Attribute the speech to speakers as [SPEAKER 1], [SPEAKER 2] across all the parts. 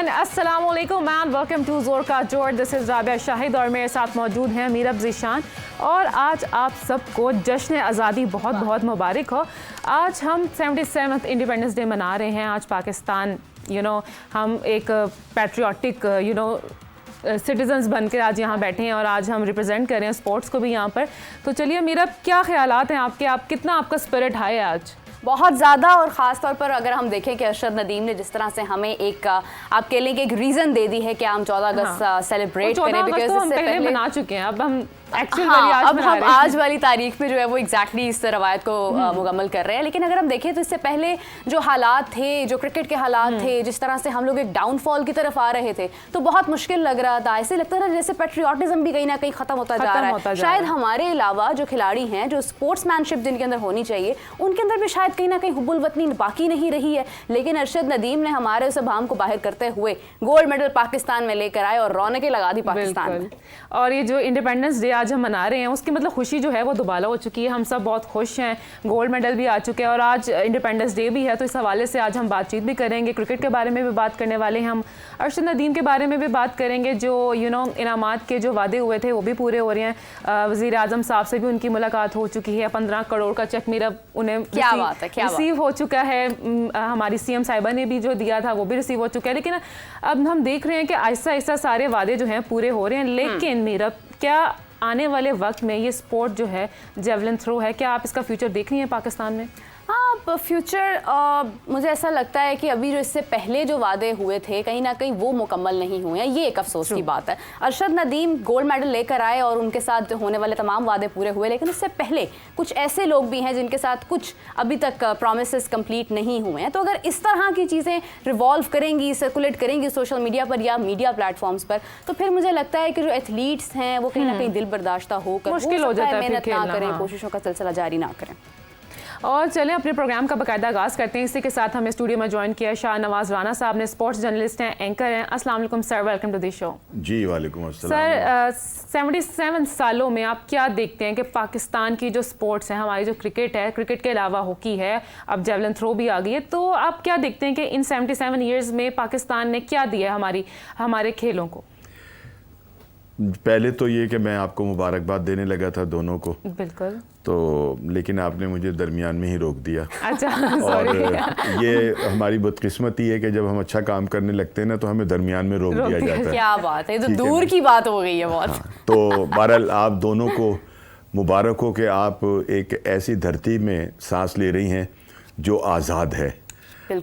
[SPEAKER 1] Everyone, अस्सलाम वालेकुम and welcome to जोर का जोर। दिस इज़ राबिया शाहिद और मेरे साथ मौजूद हैं मीरब ज़ीशान। और आज आप सबको जश्न आज़ादी बहुत बहुत मुबारक हो। आज हम 77th इंडिपेंडेंस डे मना रहे हैं। आज पाकिस्तान हम एक पैट्रियाटिक सिटीजन्स बनकर आज यहाँ बैठे हैं और आज हम रिप्रेजेंट कर रहे हैं स्पोर्ट्स को भी यहाँ पर। तो चलिए मीरब, क्या ख्यालात हैं आपके? कितना आपका स्पिरिट हाई है आज?
[SPEAKER 2] बहुत ज़्यादा, और ख़ास तौर पर अगर हम देखें कि अरशद नदीम ने जिस तरह से हमें एक आप कह लें कि एक रीज़न दे दी है कि हम 14 अगस्त सेलिब्रेट करें, बिकॉज़
[SPEAKER 1] हम पहले मना चुके हैं, अब हम
[SPEAKER 2] अब हम आज वाली तारीख पे जो है वो एग्जैक्टली इस रवायत को मुकम्मल कर रहे हैं। लेकिन अगर हम देखें तो इससे पहले जो हालात थे, जो क्रिकेट के हालात थे, जिस तरह से हम लोग एक डाउनफॉल की तरफ आ रहे थे, तो बहुत मुश्किल लग रहा था। ऐसे लगता था जैसे पेट्रियाटिज्म भी कहीं ना कहीं खत्म होता जा रहा है। शायद हमारे अलावा जो खिलाड़ी हैं, जो स्पोर्ट्समैनशिप जिनके अंदर होनी चाहिए, उनके अंदर भी शायद कहीं ना कहीं हुब्बुल वतनी बाकी नहीं रही है। लेकिन अरशद नदीम ने हमारे उस भाम को बाहर करते हुए गोल्ड मेडल पाकिस्तान में लेकर आए और रौनकें लगा दी पाकिस्तान में।
[SPEAKER 1] और ये जो इंडिपेंडेंस डे आज हम मना रहे हैं, उसकी मतलब खुशी जो है वो दोबारा हो चुकी है। हम सब बहुत खुश हैं, गोल्ड मेडल भी आ चुके हैं और आज इंडिपेंडेंस डे भी है। तो इस हवाले से आज हम बातचीत भी करेंगे, क्रिकेट के बारे में भी बात करने वाले हैं हम, अरशद नदीम के बारे में भी बात करेंगे। जो इनामात के जो वादे हुए थे वो भी पूरे हो रहे हैं। वज़ीर आज़म साहब से भी उनकी मुलाकात हो चुकी है। 15 करोड़ का चेक मेरा उन्हें रिसीव हो चुका है। हमारी CM साहिबा ने भी जो दिया था वो भी रिसीव हो चुका है। लेकिन अब हम देख रहे हैं कि आहिस्ता आहिस्ता सारे वादे जो हैं पूरे हो रहे हैं। लेकिन मेरा क्या आने वाले वक्त में ये स्पोर्ट जो है जेवलिन थ्रो है, क्या आप इसका फ्यूचर देख रही हैं पाकिस्तान में?
[SPEAKER 2] हाँ, फ्यूचर मुझे ऐसा लगता है कि अभी जो इससे पहले जो वादे हुए थे कहीं ना कहीं वो मुकम्मल नहीं हुए हैं। ये एक अफसोस की बात है। अरशद नदीम गोल्ड मेडल लेकर आए और उनके साथ होने वाले तमाम वादे पूरे हुए, लेकिन उससे पहले कुछ ऐसे लोग भी हैं जिनके साथ कुछ अभी तक प्रॉमिसेस कंप्लीट नहीं हुए हैं। तो अगर इस तरह की चीज़ें रिवॉल्व करेंगी, सर्कुलेट करेंगी सोशल मीडिया पर या मीडिया प्लेटफॉर्म्स पर, तो फिर मुझे लगता है कि जो एथलीट्स हैं वो कहीं ना कहीं दिल बर्दाश्ता होकर
[SPEAKER 1] मुश्किल हो जाता है,
[SPEAKER 2] मेहनत ना करें, कोशिशों का सिलसिला जारी ना करें।
[SPEAKER 1] और चलें अपने प्रोग्राम का बाकायदा आगाज़ करते हैं। इसी के साथ हमें स्टूडियो में ज्वाइन किया शाहनवाज राना साहब ने। स्पोर्ट्स जर्नलिस्ट हैं, एंकर हैं। अस्सलाम वालेकुम sir, welcome to the show.
[SPEAKER 3] जी वालेकुम अस्सलाम।
[SPEAKER 1] सर, 77 सालों में आप क्या देखते हैं कि पाकिस्तान की जो स्पोर्ट्स है, हमारी जो क्रिकेट है, क्रिकेट के अलावा हॉकी है, अब जेवलिन थ्रो भी आ गई है, तो आप क्या देखते हैं कि इन 77 ईयर्स में पाकिस्तान ने क्या दिया है हमारे खेलों को?
[SPEAKER 3] पहले तो ये कि मैं आपको मुबारकबाद देने लगा था दोनों को,
[SPEAKER 1] बिल्कुल,
[SPEAKER 3] तो लेकिन आपने मुझे दरमियान में ही रोक दिया।
[SPEAKER 1] अच्छा,
[SPEAKER 3] और ये हमारी बदकिस्मती है कि जब हम अच्छा काम करने लगते हैं ना तो हमें दरमियान में रोक दिया जाता है।
[SPEAKER 2] क्या बात है, तो दूर की बात हो गई है बहुत।
[SPEAKER 3] हाँ, तो बहरहाल आप दोनों को मुबारक हो कि आप एक ऐसी धरती में सांस ले रही हैं जो आज़ाद है।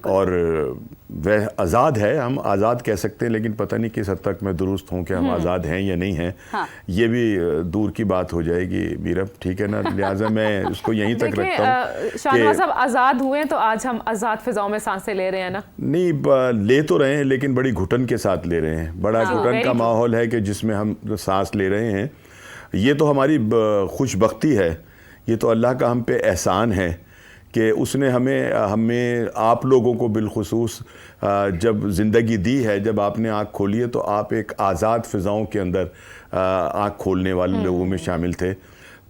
[SPEAKER 3] और वह आज़ाद है, हम आज़ाद कह सकते हैं, लेकिन पता नहीं किस हद तक मैं दुरुस्त हूँ कि हम आज़ाद हैं या नहीं हैं। हाँ। ये भी दूर की बात हो जाएगी मीरब, ठीक है ना? लिहाजा मैं उसको यहीं तक रखता हूँ।
[SPEAKER 1] शाहनवाज साहब आज़ाद हुए हैं तो आज हम आज़ाद फिजाओं में सांसें ले रहे हैं ना?
[SPEAKER 3] नहीं, ले तो रहे हैं लेकिन बड़ी घुटन के साथ ले रहे हैं। बड़ा घुटन का माहौल है कि जिसमें हम सांस ले रहे हैं। ये तो हमारी खुशबख्ती है, ये तो अल्लाह का हम पे एहसान है कि उसने हमें आप लोगों को बिलखुसूस जब ज़िंदगी दी है, जब आपने आँख खोली है तो आप एक आज़ाद फ़िज़ाओं के अंदर आँख खोलने वाले लोगों में शामिल थे।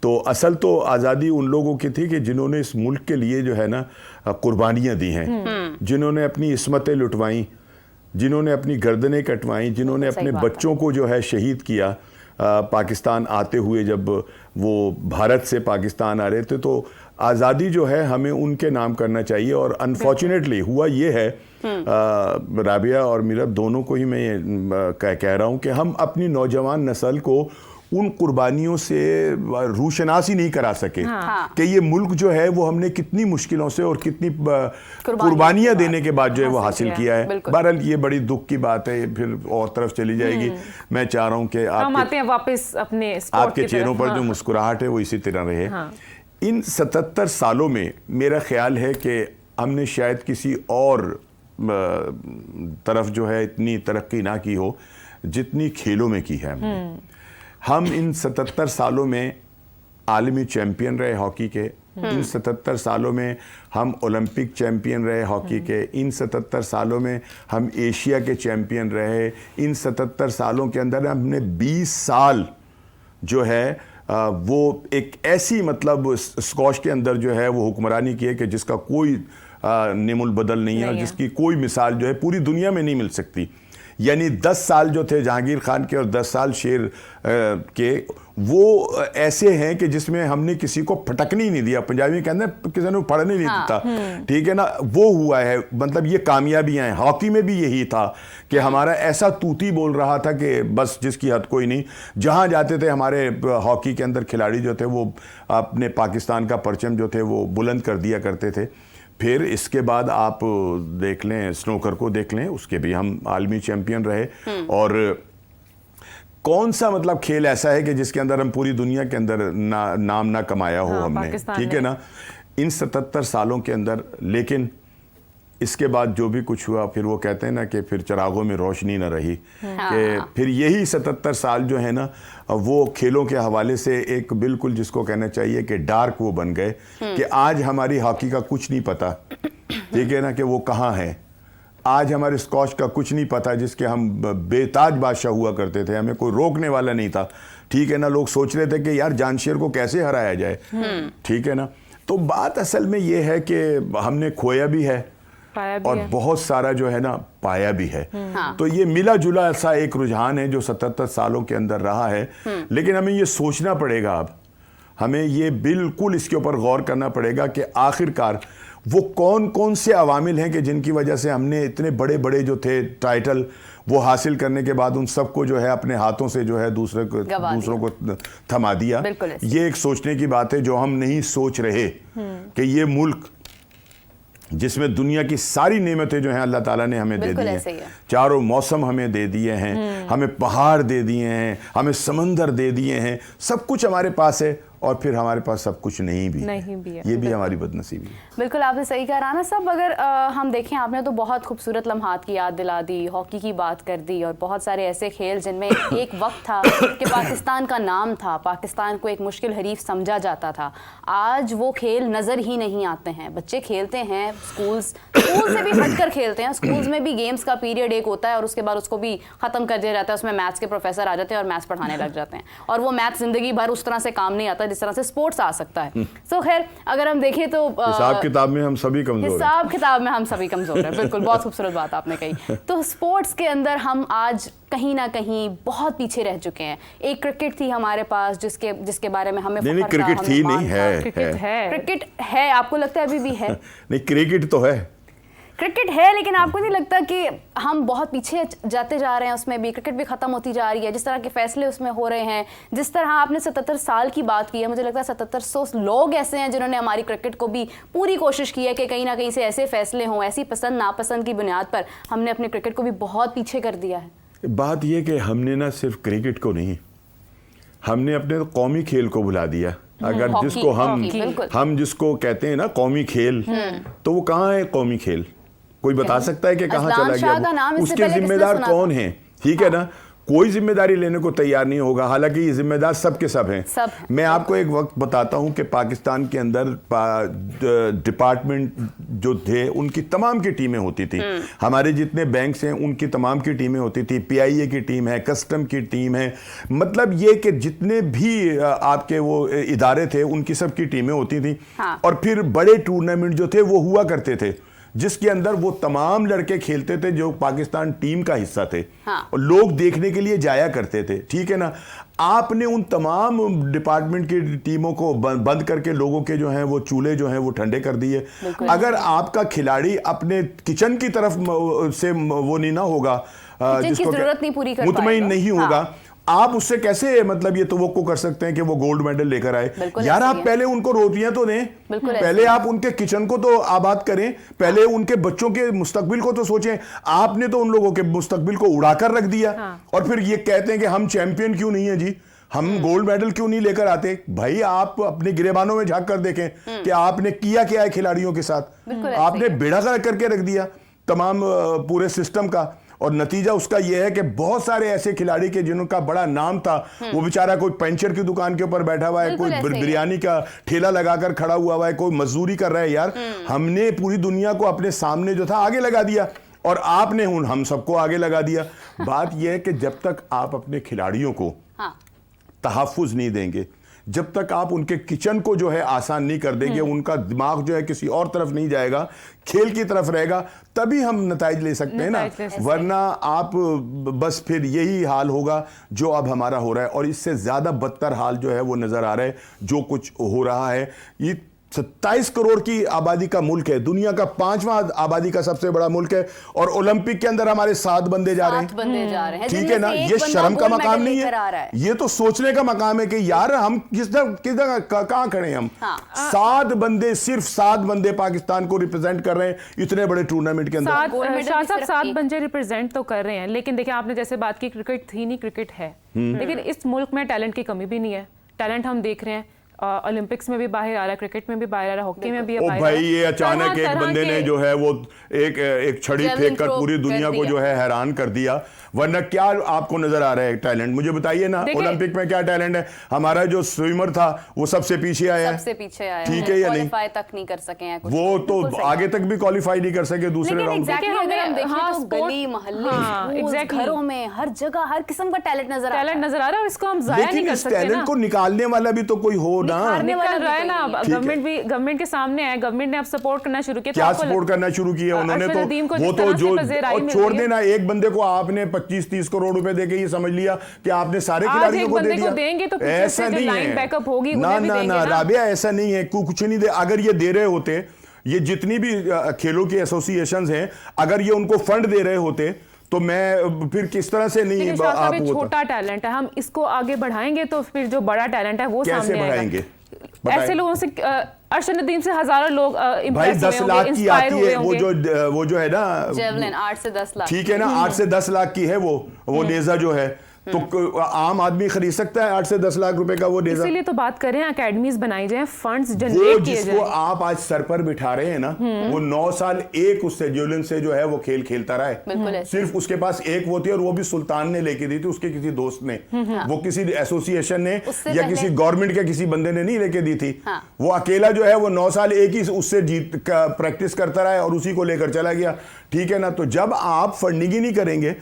[SPEAKER 3] तो असल तो आज़ादी उन लोगों की थी कि जिन्होंने इस मुल्क के लिए जो है ना कुर्बानियाँ दी हैं, जिन्होंने अपनी इस्मतें लुटवाईं, जिन्होंने अपनी गर्दनें कटवाईं, जिन्होंने अपने बच्चों को जो है शहीद किया। पाकिस्तान आते हुए जब वो भारत से पाकिस्तान आ रहे थे, तो आज़ादी जो है हमें उनके नाम करना चाहिए। और अनफॉर्चुनेटली हुआ ये है, राबिया और मीरब दोनों को ही मैं ये कह रहा हूँ कि हम अपनी नौजवान नस्ल को उन कुर्बानियों से रूशनासी नहीं करा सके। हाँ। कि ये मुल्क जो है वो हमने कितनी मुश्किलों से और कितनी कुर्बानियाँ देने के बाद जो है वो हासिल किया है। बहरहाल ये बड़ी दुख की बात है, फिर और तरफ चली जाएगी। मैं चाह रहा हूँ कि
[SPEAKER 1] वापस अपने
[SPEAKER 3] आपके चेहरों पर जो मुस्कुराहट है वो इसी तरह रहे। हाँ। इन 77 सालों में मेरा ख्याल है कि हमने शायद किसी और तरफ जो है इतनी तरक्की ना की हो जितनी खेलों में की है हमने। हम इन 77 सालों में आलमी चैम्पियन रहे हॉकी के, इन 77 सालों में हम ओलंपिक चैम्पियन रहे हॉकी के, इन 77 सालों में हम एशिया के चैम्पियन रहे। इन 77 सालों के अंदर हमने 20 साल जो है वो एक ऐसी मतलब स्कॉश के अंदर जो है वो हुक्मरानी की है कि जिसका कोई निमुल बदल नहीं है और जिसकी कोई मिसाल जो है पूरी दुनिया में नहीं मिल सकती। यानी 10 साल जो थे जहांगीर खान के और 10 साल शेर के, वो ऐसे हैं कि जिसमें हमने किसी को फटकने नहीं दिया, पंजाबी के अंदर किसी ने पढ़ने नहीं देता, ठीक है ना, वो हुआ है। मतलब ये कामयाबियां हैं। हॉकी में भी यही था कि हमारा ऐसा तूती बोल रहा था कि बस जिसकी हद कोई नहीं। जहां जाते थे हमारे हॉकी के अंदर खिलाड़ी जो थे वो अपने पाकिस्तान का परचम जो थे वो बुलंद कर दिया करते थे। फिर इसके बाद आप देख लें, स्नोकर को देख लें, उसके भी हम आलमी चैंपियन रहे। और कौन सा मतलब खेल ऐसा है कि जिसके अंदर हम पूरी दुनिया के अंदर नाम ना कमाया हो हमने, ठीक है ना, इन 77 सालों के अंदर। लेकिन इसके बाद जो भी कुछ हुआ, फिर वो कहते हैं ना कि फिर चिरागों में रोशनी न रही, कि फिर यही 77 साल जो है ना वो खेलों के हवाले से एक बिल्कुल जिसको कहना चाहिए कि डार्क वो बन गए, कि आज हमारी हॉकी का कुछ नहीं पता, ठीक है ना, कि वो कहाँ है। आज हमारे स्कॉच का कुछ नहीं पता, जिसके हम बेताज बादशाह हुआ करते थे, हमें कोई रोकने वाला नहीं था, ठीक है ना। लोग सोच रहे थे कि यार जांशेर को कैसे हराया जाए, ठीक है ना। तो बात असल में ये है कि हमने खोया भी है और बहुत सारा जो है ना पाया भी है। तो ये मिला जुला ऐसा एक रुझान है जो 77 सालों के अंदर रहा है। लेकिन हमें ये सोचना पड़ेगा, अब हमें ये बिल्कुल इसके ऊपर गौर करना पड़ेगा कि आखिरकार वो कौन कौन से अवामिल हैं कि जिनकी वजह से हमने इतने बड़े बड़े जो थे टाइटल वो हासिल करने के बाद उन सबको जो है अपने हाथों से जो है दूसरों को थमा दिया। ये एक सोचने की बात है जो हम नहीं सोच रहे कि ये मुल्क जिसमें दुनिया की सारी नेमतें जो हैं अल्लाह ताला ने हमें दे दी हैं, चारों मौसम हमें दे दिए हैं, हमें पहाड़ दे दिए हैं, हमें समंदर दे दिए हैं, सब कुछ हमारे पास है, और फिर हमारे पास सब कुछ नहीं भी है। ये भी हमारी बदनसीबी है।
[SPEAKER 2] बिल्कुल आपने सही कहा राना साहब। अगर हम देखें, आपने तो बहुत खूबसूरत लम्हात की याद दिला दी, हॉकी की बात कर दी, और बहुत सारे ऐसे खेल जिनमें एक वक्त था कि पाकिस्तान का नाम था, पाकिस्तान को एक मुश्किल हरीफ समझा जाता था। आज वो खेल नज़र ही नहीं आते हैं। बच्चे खेलते हैं, स्कूल से भी हटकर खेलते हैं, स्कूल्स में भी गेम्स का पीरियड एक होता है और उसके बाद उसको भी ख़त्म कर दिया जाता है। उसमें मैथ्स के प्रोफेसर आ जाते हैं और मैथ्स पढ़ाने लग जाते हैं, और वो मैथ्स ज़िंदगी भर उस तरह से काम नहीं आता जिस तरह से स्पोर्ट्स आ सकता है। सो खैर, अगर हम देखें तो
[SPEAKER 3] हिसाब किताब में हम सभी कमजोर हैं।
[SPEAKER 2] हिसाब किताब में हम सभी कमजोर हैं, बिल्कुल, बहुत खूबसूरत बात आपने कही। तो स्पोर्ट्स के अंदर हम आज कहीं ना कहीं बहुत पीछे रह चुके हैं। एक क्रिकेट थी हमारे पास जिसके बारे में हमें
[SPEAKER 3] नहीं, क्रिकेट थी नहीं है,
[SPEAKER 2] क्रिकेट है, आपको लगता है अभी भी है?
[SPEAKER 3] नहीं, क्रिकेट तो है,
[SPEAKER 2] क्रिकेट है, लेकिन आपको नहीं लगता कि हम बहुत पीछे जाते जा रहे हैं? उसमें भी क्रिकेट भी खत्म होती जा रही है, जिस तरह के फैसले उसमें हो रहे हैं, जिस तरह आपने 77 साल की बात की है, मुझे लगता है 7700 लोग ऐसे हैं जिन्होंने हमारी क्रिकेट को भी पूरी कोशिश की है कि कहीं ना कहीं से ऐसे फैसले हों, ऐसी पसंद नापसंद की बुनियाद पर हमने अपने क्रिकेट को भी बहुत पीछे कर दिया है।
[SPEAKER 3] बात यह कि हमने ना सिर्फ क्रिकेट को नहीं, हमने अपने कौमी खेल को भुला दिया। अगर जिसको हम जिसको कहते हैं ना कौमी खेल, तो वो कहाँ है कौमी खेल? कोई बता सकता है कि कहाँ चला गया? उसके जिम्मेदार कौन है? ठीक है ना, कोई जिम्मेदारी लेने को तैयार नहीं होगा। हालांकि ये जिम्मेदार सब के सब हैं। मैं आपको एक वक्त बताता हूं कि पाकिस्तान के अंदर डिपार्टमेंट जो थे उनकी तमाम की टीमें होती थी। हमारे जितने बैंक्स हैं उनकी तमाम की टीमें होती थी। PIA की टीम है, कस्टम की टीम है, मतलब ये कि जितने भी आपके वो इदारे थे उनकी सब की टीमें होती थी। और फिर बड़े टूर्नामेंट जो थे वो हुआ करते थे जिसके अंदर वो तमाम लड़के खेलते थे जो पाकिस्तान टीम का हिस्सा थे। और लोग देखने के लिए जाया करते थे, ठीक है ना। आपने उन तमाम डिपार्टमेंट की टीमों को बंद करके लोगों के जो हैं वो चूल्हे जो हैं वो ठंडे कर दिए। अगर आपका खिलाड़ी अपने किचन की तरफ से वो नहीं ना होगा,
[SPEAKER 2] जिसको जरूरत नहीं पूरी कर
[SPEAKER 3] मुतमईन नहीं होगा, आप उससे कैसे मतलब ये तवक्को कर सकते हैं कि वो गोल्ड मेडल लेकर आए? यार आप पहले उनको रोटियां तो दें, पहले आप उनके किचन को तो आबाद करें, पहले उनके बच्चों के मुस्तकबिल को तो सोचें। आपने तो उन लोगों के मुस्तकबिल को उड़ाकर रख दिया। और फिर ये कहते हैं कि हम चैंपियन क्यों नहीं है जी, हम गोल्ड मेडल क्यों नहीं लेकर आते? भाई आप अपने गिरेबानों में झांक कर देखें कि आपने किया क्या है खिलाड़ियों के साथ। आपने बेड़ा गर्क करके रख दिया तमाम पूरे सिस्टम का, और नतीजा उसका यह है कि बहुत सारे ऐसे खिलाड़ी के जिनका बड़ा नाम था, वो बेचारा कोई पंचर की दुकान के ऊपर बैठा हुआ है, कोई बिरयानी का ठेला लगाकर खड़ा हुआ है, कोई मजदूरी कर रहा है। यार हमने पूरी दुनिया को अपने सामने जो था आगे लगा दिया, और आपने हम सबको आगे लगा दिया। बात यह है कि जब तक आप अपने खिलाड़ियों को तहफ़्फ़ुज़ नहीं देंगे, जब तक आप उनके किचन को जो है आसान नहीं कर देंगे, उनका दिमाग जो है किसी और तरफ नहीं जाएगा, खेल की तरफ रहेगा, तभी हम नताइज ले सकते हैं ना। वरना आप बस फिर यही हाल होगा जो अब हमारा हो रहा है, और इससे ज्यादा बदतर हाल जो है वो नजर आ रहा है जो कुछ हो रहा है। ये 27 करोड़ की आबादी का मुल्क है, दुनिया का 5वां आबादी का सबसे बड़ा मुल्क है, और ओलंपिक के अंदर हमारे 7 बंदे जा रहे हैं। ठीक है ना, ये शर्म का मकाम नहीं है, ये तो सोचने का मकाम है कि यार हम किधर कहां खड़े हैं हम। 7 बंदे, सिर्फ 7 बंदे पाकिस्तान को रिप्रेजेंट कर रहे हैं इतने बड़े टूर्नामेंट के अंदर।
[SPEAKER 1] 7 बंदे रिप्रेजेंट तो कर रहे हैं, लेकिन देखिए आपने जैसे बात की, क्रिकेट थी नहीं, क्रिकेट है, लेकिन इस मुल्क में टैलेंट की कमी भी नहीं है। टैलेंट हम देख रहे हैं, ओलंपिक्स में भी बाहर आ रहा है, क्रिकेट में भी बाहर आ रहा है, हॉकी में भी बाहर।
[SPEAKER 3] भाई ये अचानक एक बंदे ने जो है वो एक छड़ी फेंककर पूरी दुनिया को जो है हैरान कर दिया। वरना क्या आपको नजर आ रहा है टैलेंट, मुझे बताइए ना। ओलंपिक में क्या टैलेंट है? हमारा जो स्विमर था वो सबसे पीछे आया,
[SPEAKER 2] सबसे पीछे आया,
[SPEAKER 3] ठीक है या नहीं?
[SPEAKER 2] क्वालीफाई तक नहीं कर सके हैं,
[SPEAKER 3] वो तो आगे तक भी क्वालीफाई नहीं कर सके दूसरे राउंड में।
[SPEAKER 2] अगर हम देखें तो गली मोहल्ले, घरों में, हर जगह हर किस्म का टैलेंट नजर आ रहा है, और इसको हम जाया नहीं कर सकते।
[SPEAKER 3] लेकिन इस टैलेंट को निकालने वाला भी तो कोई हो ना।
[SPEAKER 1] रहा है ना, गवर्नमेंट के सामने है, गवर्नमेंट ने अब सपोर्ट करना शुरू किया।
[SPEAKER 3] क्या सपोर्ट करना शुरू किया उन्होंने? तो वो तो जो छोड़ देना, एक बंदे को आपने 25-30 करोड़ रुपए देके ये समझ लिया कि आपने सारे खिलाड़ियों को दे दिया।
[SPEAKER 1] देंगे तो
[SPEAKER 3] ऐसा नहीं है,
[SPEAKER 1] बैकअप होगी,
[SPEAKER 3] ना राबिया, ऐसा नहीं है, कुछ नहीं दे। अगर ये दे रहे होते, ये जितनी भी खेलों की एसोसिएशंस हैं, अगर ये उनको फंड दे रहे होते तो मैं फिर किस तरह से नहीं
[SPEAKER 1] आप छोटा टैलेंट है, हम इसको आगे बढ़ाएंगे तो फिर जो बड़ा टैलेंट है वो सामने
[SPEAKER 3] बढ़ाएंगे।
[SPEAKER 1] ऐसे लोगों से, अरशद नदीम से हजारों लोग
[SPEAKER 3] भाई 10 लाख की आती है, वो जो है ना
[SPEAKER 2] जेवलिन, 8 से 10 लाख,
[SPEAKER 3] ठीक है ना, 8 से 10 लाख की है वो नेजा जो है, तो आम आदमी खरीद सकता है 8 से 10 लाख रुपए का वो नेजा।
[SPEAKER 1] इसीलिए तो बात कर रहे हैं, एकेडमीज बनाई जाए, फंड्स जनरेट किए जाए।
[SPEAKER 3] जिसको आप आज सर पर बिठा रहे हैं ना, वो 9 साल एक उससे जेवलिन से जो है वो खेल खेलता रहा है। सिर्फ उसके पास एक वो थी, और वो भी सुल्तान ने लेके दी थी, उसके किसी दोस्त ने, वो किसी एसोसिएशन ने या किसी गवर्नमेंट के किसी बंदे ने नहीं लेके दी थी। वो अकेला जो है वो 9 साल एक ही उससे जीत प्रैक्टिस करता रहा है और उसी को लेकर चला गया। ठीक है ना, तो जब आप फंडिंग ही नहीं करेंगे,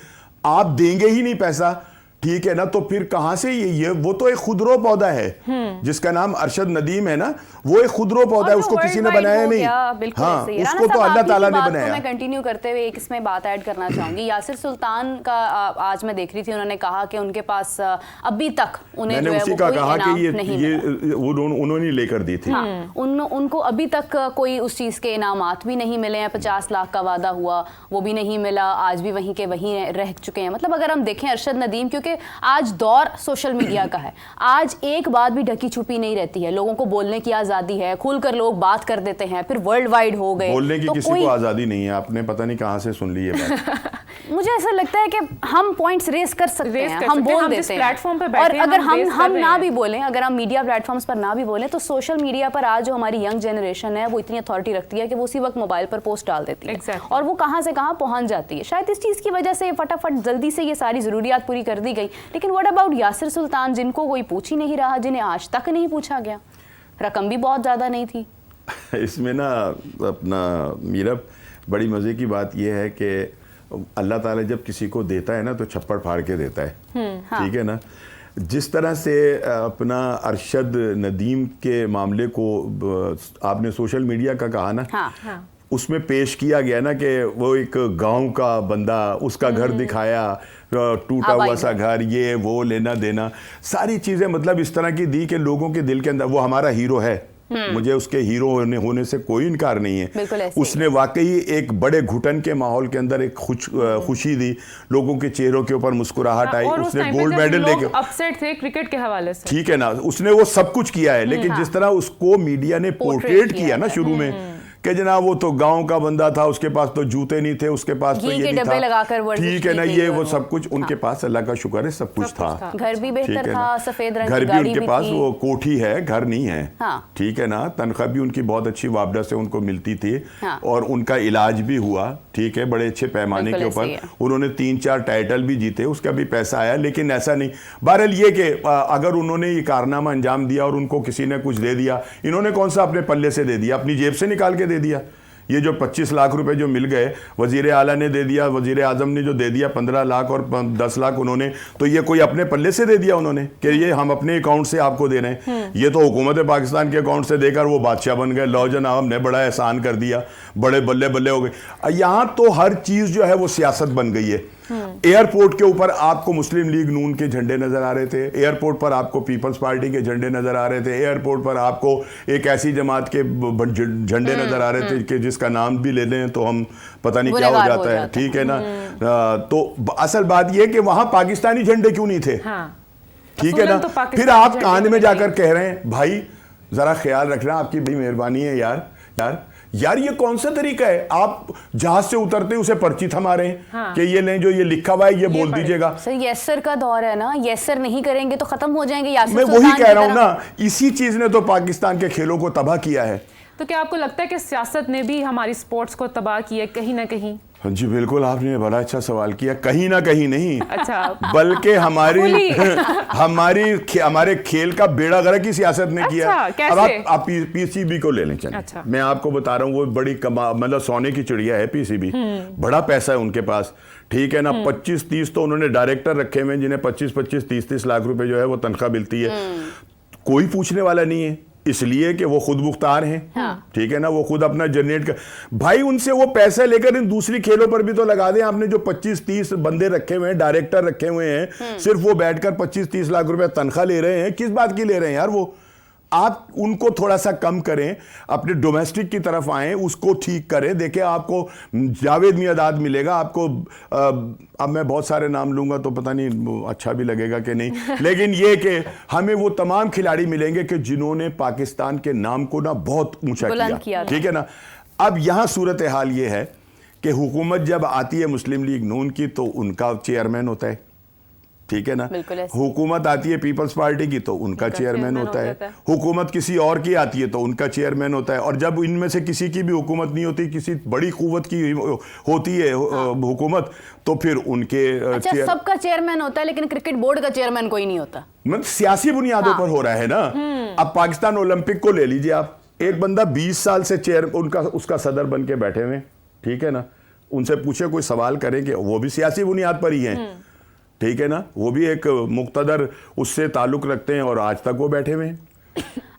[SPEAKER 3] आप देंगे ही नहीं पैसा, ठीक है ना, तो फिर कहां से ये वो तो एक खुदरो पौधा है जिसका नाम अरशद नदीम है ना, वो एक खुदरो पौधा है, उसको किसी ने बनाया नहीं। हाँ, उसको तो अल्लाह ताला ने बनाया।
[SPEAKER 2] मैं कंटिन्यू करते हुए एक इसमें बात ऐड करना चाहूंगी। यासिर सुल्तान का आज मैं देख रही थी, उन्होंने कहा कि उनके पास अभी तक उन्हें जो है वो कोई इनाम नहीं मिला।
[SPEAKER 3] उन्होंने लेकर दी थी।
[SPEAKER 2] उनको अभी तक कोई उस चीज के इनामात भी नहीं मिले हैं। 50 लाख का वादा हुआ, वो भी नहीं मिला, आज भी वहीं के वहीं रह चुके हैं। मतलब अगर हम देखें अरशद नदीम, क्योंकि आज दौर सोशल मीडिया का है, आज एक बात भी ढकी छुपी नहीं रहती है, लोगों को बोलने की आजादी है, खुलकर लोग बात कर देते हैं, फिर वर्ल्ड वाइड हो गए।
[SPEAKER 3] बोलने की किसी को आजादी नहीं है, आपने पता नहीं कहां से सुन ली ये बात।
[SPEAKER 2] मुझे ऐसा लगता है कि हम पॉइंट्स रेस कर सकते हैं, हम बोल देते हैं
[SPEAKER 1] प्लेटफॉर्म पे,
[SPEAKER 2] और अगर हम ना भी बोलें, अगर हम मीडिया प्लेटफॉर्म्स पर ना भी बोलें, तो सोशल मीडिया पर आज जो हमारी यंग जनरेशन है वो इतनी अथॉरिटी रखती है कि वो उसी वक्त मोबाइल पर पोस्ट डाल देती है, और वो कहां से कहां पहुंच जाती है। शायद इस चीज की वजह से फटाफट जल्दी से ये सारी जरूरियात पूरी कर दी गई। लेकिन व्हाट अबाउट यासिर सुल्तान, जिनको कोई पूछ ही नहीं रहा, जिन्हें आज तक नहीं पूछा गया, रकम भी बहुत ज्यादा नहीं थी।
[SPEAKER 3] इसमें ना अपना मीरा, बड़ी मजे की बात यह है कि अल्लाह ताला जब किसी को देता है ना तो छप्पड़ फाड़ के देता है। ठीक है ना, जिस तरह से अपना अरशद नदीम के मामले को आपने सोशल मीडिया का कहा ना, उसमें पेश किया गया ना कि वो एक गांव का बंदा, उसका घर दिखाया, टूटा हुआ सा घर, ये वो लेना देना, सारी चीजें मतलब इस तरह की दी कि लोगों के दिल के अंदर वो हमारा हीरो है। मुझे उसके हीरो होने से कोई इनकार नहीं है। उसने वाकई एक बड़े घुटन के माहौल के अंदर एक खुशी दी, लोगों के चेहरों के ऊपर मुस्कुराहट आई। उसने गोल्ड मेडल लेके
[SPEAKER 1] अपसेट थे क्रिकेट के हवाले से,
[SPEAKER 3] ठीक है ना, उसने वो सब कुछ किया है। लेकिन जिस तरह उसको मीडिया ने पोर्ट्रेट किया ना शुरू में कि जनाब वो तो गांव का बंदा था, उसके पास तो जूते नहीं थे, उसके पास तो ये नहीं था, ठीक है ना, ये वो सब कुछ उनके पास, अल्लाह का शुक्र है, सब कुछ था।
[SPEAKER 2] घर भी बेहतर था, सफेद रंग
[SPEAKER 3] घर भी उनके पास, वो कोठी है, घर नहीं है, ठीक है ना, तनख्वाह भी उनकी बहुत अच्छी वापडा से उनको मिलती थी, और उनका इलाज भी हुआ, ठीक है, बड़े अच्छे पैमाने के ऊपर। उन्होंने 3-4 टाइटल भी जीते, उसका भी पैसा आया। लेकिन ऐसा नहीं, बहरहाल ये कि अगर उन्होंने ये कारनामा अंजाम दिया और उनको किसी ने कुछ दे दिया, इन्होंने कौन सा अपने पल्ले से दे दिया, अपनी जेब से निकाल के दे दिया। ये जो 25 लाख रुपए जो मिल गए, वजीर आला ने दे दिया, वजीर आजम ने जो दे दिया 15 लाख और 10 लाख उन्होंने, तो ये कोई अपने पल्ले से दे दिया उन्होंने कि ये हम अपने अकाउंट से आपको दे रहे हैं? ये तो हुकूमत पाकिस्तान के अकाउंट से देकर वो बादशाह बन गए, लो जनाब हमने बड़ा एहसान कर दिया, बड़े बल्ले बल्ले हो गए। यहाँ तो हर चीज जो है वो सियासत बन गई है। एयरपोर्ट के ऊपर आपको मुस्लिम लीग नून के झंडे नजर आ रहे थे, एयरपोर्ट पर आपको पीपल्स पार्टी के झंडे नजर आ रहे थे, एयरपोर्ट पर आपको एक ऐसी जमात के झंडे नजर आ रहे थे कि जिसका नाम भी ले लें तो हम पता नहीं क्या हो जाता है, ठीक है ना। तो असल बात यह कि वहां पाकिस्तानी झंडे क्यों नहीं थे? ठीक है ना। फिर आप कान में जाकर कह रहे हैं भाई जरा ख्याल रखना, आपकी बड़ी मेहरबानी है यार ये कौन सा तरीका है? आप जहाज से उतरते उसे पर्ची थमा रहे हैं कि ये लें, जो ये लिखा हुआ है ये बोल दीजिएगा।
[SPEAKER 2] सर यस का दौर है ना, यस नहीं करेंगे तो खत्म हो जाएंगे।
[SPEAKER 3] मैं वही कह रहा हूं ना, इसी चीज ने तो पाकिस्तान के खेलों को तबाह किया है।
[SPEAKER 1] तो क्या आपको लगता है कि सियासत ने भी हमारी स्पोर्ट्स को तबाह किया कहीं ना कहीं?
[SPEAKER 3] जी बिल्कुल, आपने बड़ा अच्छा सवाल किया। कहीं ना कहीं नहीं,
[SPEAKER 1] अच्छा,
[SPEAKER 3] बल्कि हमारे खेल का बेड़ा गर्क की सियासत ने किया।
[SPEAKER 1] कैसे?
[SPEAKER 3] अब आप पीसीबी को ले लें। चलिए
[SPEAKER 1] अच्छा।
[SPEAKER 3] मैं आपको बता रहा हूँ, वो बड़ी मतलब सोने की चिड़िया है पीसीबी, बड़ा पैसा है उनके पास, ठीक है ना। 25-30 तो उन्होंने डायरेक्टर रखे हुए जिन्हें 25-25, 30-30 लाख रुपए जो है वो तनख्वाह मिलती है। कोई पूछने वाला नहीं है, इसलिए कि वो खुद मुख्तार हैं, ठीक है ना, वो खुद अपना जनरेट कर। भाई उनसे वो पैसे लेकर इन दूसरी खेलों पर भी तो लगा दें। आपने जो 25-30 बंदे रखे हुए हैं, डायरेक्टर रखे हुए हैं, सिर्फ वो बैठकर 25-30 लाख रुपए तनख्वाह ले रहे हैं, किस बात की ले रहे हैं यार? वो आप उनको थोड़ा सा कम करें, अपने डोमेस्टिक की तरफ आएं, उसको ठीक करें। देखिए आपको जावेद मियादाद मिलेगा, आपको अब मैं बहुत सारे नाम लूंगा तो पता नहीं अच्छा भी लगेगा कि नहीं, लेकिन ये कि हमें वो तमाम खिलाड़ी मिलेंगे कि जिन्होंने पाकिस्तान के नाम को ना बहुत ऊंचा किया, ठीक है ना। अब यहां सूरत हाल ये है कि हुकूमत जब आती है मुस्लिम लीग नून की तो उनका चेयरमैन होता है, ठीक है ना। हुकूमत आती है पीपल्स पार्टी की तो उनका चेयरमैन होता है। हुकूमत किसी और की आती है तो उनका चेयरमैन होता है। और जब इनमें से किसी की भी हुकूमत नहीं होती, किसी बड़ी कुव्वत की होती है हुकूमत, तो फिर उनके
[SPEAKER 2] सबका चेयरमैन होता है, लेकिन क्रिकेट बोर्ड का चेयरमैन कोई नहीं होता।
[SPEAKER 3] मतलब सियासी बुनियादों पर हो रहा है ना। अब पाकिस्तान ओलंपिक को ले लीजिए आप, एक बंदा 20 साल से उसका सदर बन के बैठे हुए, ठीक है ना। उनसे पूछे कोई सवाल करें कि वो भी सियासी बुनियाद पर ही है, ठीक है ना, वो भी एक मुक्तदर उससे ताल्लुक रखते हैं और आज तक वो बैठे हुए हैं।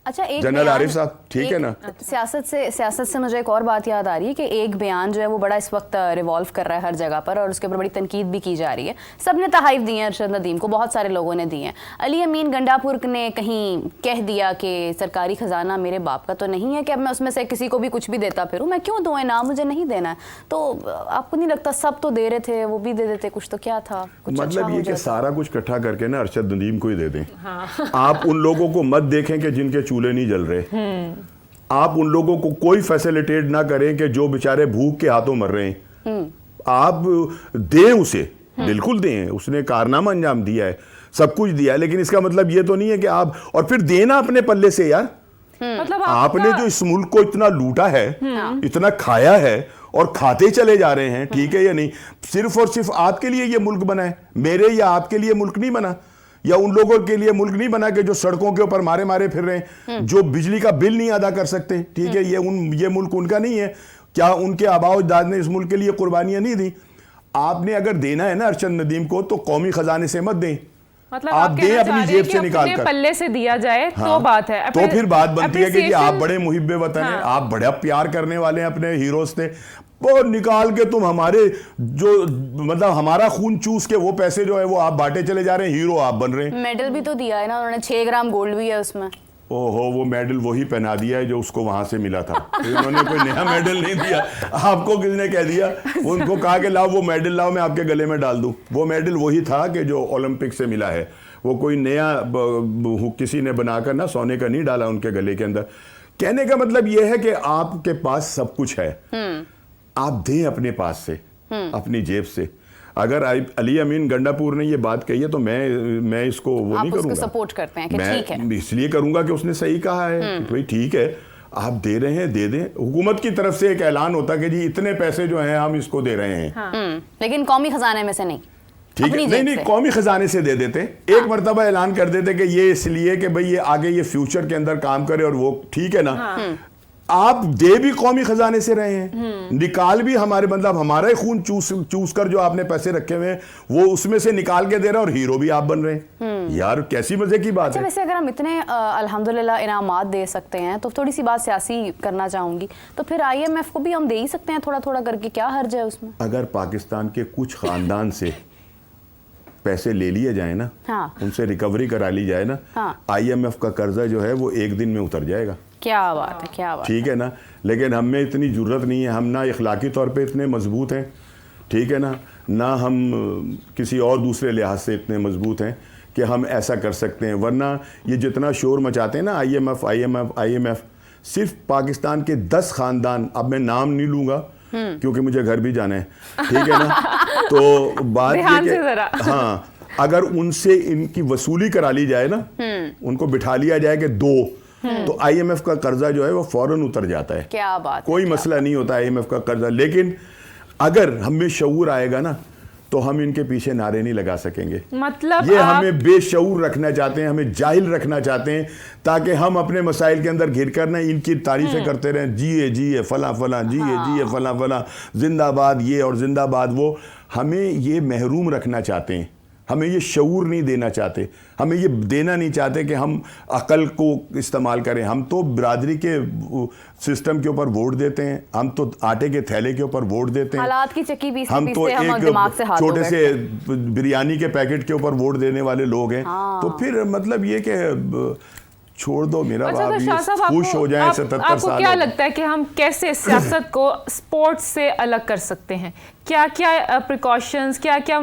[SPEAKER 2] अच्छा, एक
[SPEAKER 3] जनरल आरिफ साहब, ठीक है ना।
[SPEAKER 2] सियासत से मुझे एक और बात याद आ रही है कि एक बयान जो है वो बड़ा इस वक्त रिवॉल्व कर रहा है हर जगह पर, और उसके ऊपर बड़ी तनकीद भी की जा रही है। सबने तहाइफ दी है अरशद नदीम को, बहुत सारे लोगों ने दी हैं। अली अमीन गंडापुर ने कहीं कह दिया कि सरकारी खजाना मेरे बाप का तो नहीं है कि अब मैं उसमें से किसी को भी कुछ भी देता फिरूं, मैं क्यों दूं, ना मुझे नहीं देना है। तो आपको नहीं लगता सब तो दे रहे थे, वो भी दे देते कुछ, तो क्या था?
[SPEAKER 3] मतलब ये कि सारा कुछ इकट्ठा करके ना अरशद नदीम को ही दे दें। आप उन लोगों को मत देखें कि जिनके चूल्हे नहीं जल रहे, आप उन लोगों को कोई फैसिलिटेट ना करें कि जो बेचारे भूख के हाथों मर रहे हैं। आप दें उसे, बिल्कुल दें, उसने कारनामा अंजाम दिया है, सब कुछ दिया है, लेकिन इसका मतलब ये तो नहीं है कि आप और फिर देना अपने पल्ले से यार।
[SPEAKER 1] मतलब
[SPEAKER 3] आपने जो इस मुल्क को इतना लूटा है, इतना खाया है और खाते चले जा रहे हैं, ठीक है या नहीं? सिर्फ और सिर्फ आपके लिए ये मुल्क बना है, मेरे या आपके लिए मुल्क नहीं बना, या उन लोगों के लिए मुल्क नहीं बना कि जो सड़कों के ऊपर मारे मारे फिर रहे हैं, जो बिजली का बिल नहीं अदा कर सकते, ठीक है। ये मुल्क उनका नहीं है क्या? उनके आबाओ अजदाद ने इस मुल्क के लिए कुर्बानियां नहीं दी? आपने अगर देना है ना अरशद नदीम को तो कौमी खजाने से मत दें,
[SPEAKER 1] मतलब
[SPEAKER 3] आप दें अपनी जेब से निकाल कर,
[SPEAKER 1] पल्ले से दिया जाए तो बात है।
[SPEAKER 3] तो फिर बात बनती है कि आप बड़े मुहिब्बे वतन हैं, आप बड़ा प्यार करने वाले हैं अपने हीरोज से, वो निकाल के तुम हमारे जो मतलब हमारा खून चूस के वो पैसे जो है वो आप बांटे चले जा रहे हैं, हीरो आप बन रहे हैं।
[SPEAKER 2] मेडल भी तो दिया है ना उन्होंने, 6 ग्राम गोल्ड भी है उसमें।
[SPEAKER 3] ओहो, वो मेडल वही पहना दिया है जो उसको वहां से मिला था। उन्होंने कोई नया मेडल नहीं दिया आपको, किसने कह दिया? उनको कहा कि लाओ वो मेडल लाओ, मैं आपके गले में डाल दूं। वो मेडल वही था कि जो ओलंपिक से मिला है, वो कोई नया किसी ने बनाकर ना सोने का नहीं डाला उनके गले के अंदर। कहने का मतलब ये है कि आपके पास सब कुछ है, आप दें अपने पास से, अपनी जेब से। अगर अली अमीन गंडापुर ने ये बात कही है तो मैं इसको वो नहीं करूंगा,
[SPEAKER 2] सपोर्ट करते हैं कि ठीक है,
[SPEAKER 3] मैं इसलिए करूंगा कि उसने सही कहा है, भाई ठीक है आप दे रहे हैं दे दें। हुकूमत की तरफ से एक ऐलान होता कि जी इतने पैसे जो हैं हम इसको दे रहे हैं,
[SPEAKER 2] लेकिन कौमी खजाने में से नहीं,
[SPEAKER 3] ठीक है, नहीं कौमी खजाने से दे देते। एक मरतबा ऐलान कर देते कि ये इसलिए कि भाई ये आगे ये फ्यूचर के अंदर काम करे और वो, ठीक है ना। आप दे भी कौमी खजाने से रहे हैं, निकाल भी हमारे, मतलब हमारा ही खून चूस कर जो आपने पैसे रखे हुए हैं वो उसमें से निकाल के दे रहे हैं और हीरो भी आप बन रहे हैं। यार कैसी मजे की बात
[SPEAKER 2] अच्छा,
[SPEAKER 3] है।
[SPEAKER 2] वैसे अगर हम इतने अल्हम्दुलिल्लाह इनामात दे सकते हैं तो थोड़ी सी बात सियासी करना चाहूंगी, तो फिर IMF को भी हम दे ही सकते हैं थोड़ा थोड़ा करके, क्या हर्ज है उसमें?
[SPEAKER 3] अगर पाकिस्तान के कुछ खानदान से पैसे ले लिए जाए ना,
[SPEAKER 2] हाँ।
[SPEAKER 3] उनसे रिकवरी करा ली जाए ना,
[SPEAKER 2] हाँ।
[SPEAKER 3] IMF का कर्जा जो है वो एक दिन में उतर जाएगा।
[SPEAKER 2] क्या बात है, क्या बात।
[SPEAKER 3] ठीक है ना, लेकिन हम में इतनी ज़रूरत नहीं है, हम ना इखलाकी तौर पे इतने मजबूत हैं, ठीक है ना हम किसी और दूसरे लिहाज से इतने मजबूत हैं कि हम ऐसा कर सकते हैं। वरना ये जितना शोर मचाते हैं ना IMF, सिर्फ पाकिस्तान के 10 खानदान, अब मैं नाम नहीं लूँगा क्योंकि मुझे घर भी जाना है, ठीक है ना, तो बात ये कि हाँ, अगर उनसे इनकी वसूली करा ली जाए ना, उनको बिठा लिया जाए कि 2, तो IMF का कर्जा जो है वो फौरन उतर जाता है।
[SPEAKER 2] क्या बात,
[SPEAKER 3] कोई मसला नहीं होता IMF का कर्जा। लेकिन अगर हमें शऊर आएगा ना तो हम इनके पीछे नारे नहीं लगा सकेंगे।
[SPEAKER 1] मतलब
[SPEAKER 3] ये हमें बेशऊर रखना चाहते हैं, हमें जाहिल रखना चाहते हैं, ताकि हम अपने मसाइल के अंदर घिर कर ना इनकी तारीफें करते रहें, जिए फला फला, जिए फला फला, जिंदाबाद ये और जिंदाबाद वो। हमें ये महरूम रखना चाहते हैं, हमें ये शऊर नहीं देना चाहते, हमें ये देना नहीं चाहते कि हम अकल को इस्तेमाल करें। हम तो बिरादरी के सिस्टम के ऊपर वोट देते हैं, हम तो आटे के थैले के ऊपर वोट देते हैं,
[SPEAKER 2] हालात की चक्की पीसते
[SPEAKER 3] हम तो एक छोटे से बिरयानी के पैकेट के ऊपर वोट देने वाले लोग हैं। तो फिर मतलब ये कि छोड़ दो मेरा बाप, खुश हो जाए 77 साल।
[SPEAKER 1] आपको क्या लगता है कि हम कैसे सियासत को स्पोर्ट्स से अलग कर सकते हैं? क्या क्या प्रिकॉशंस, क्या क्या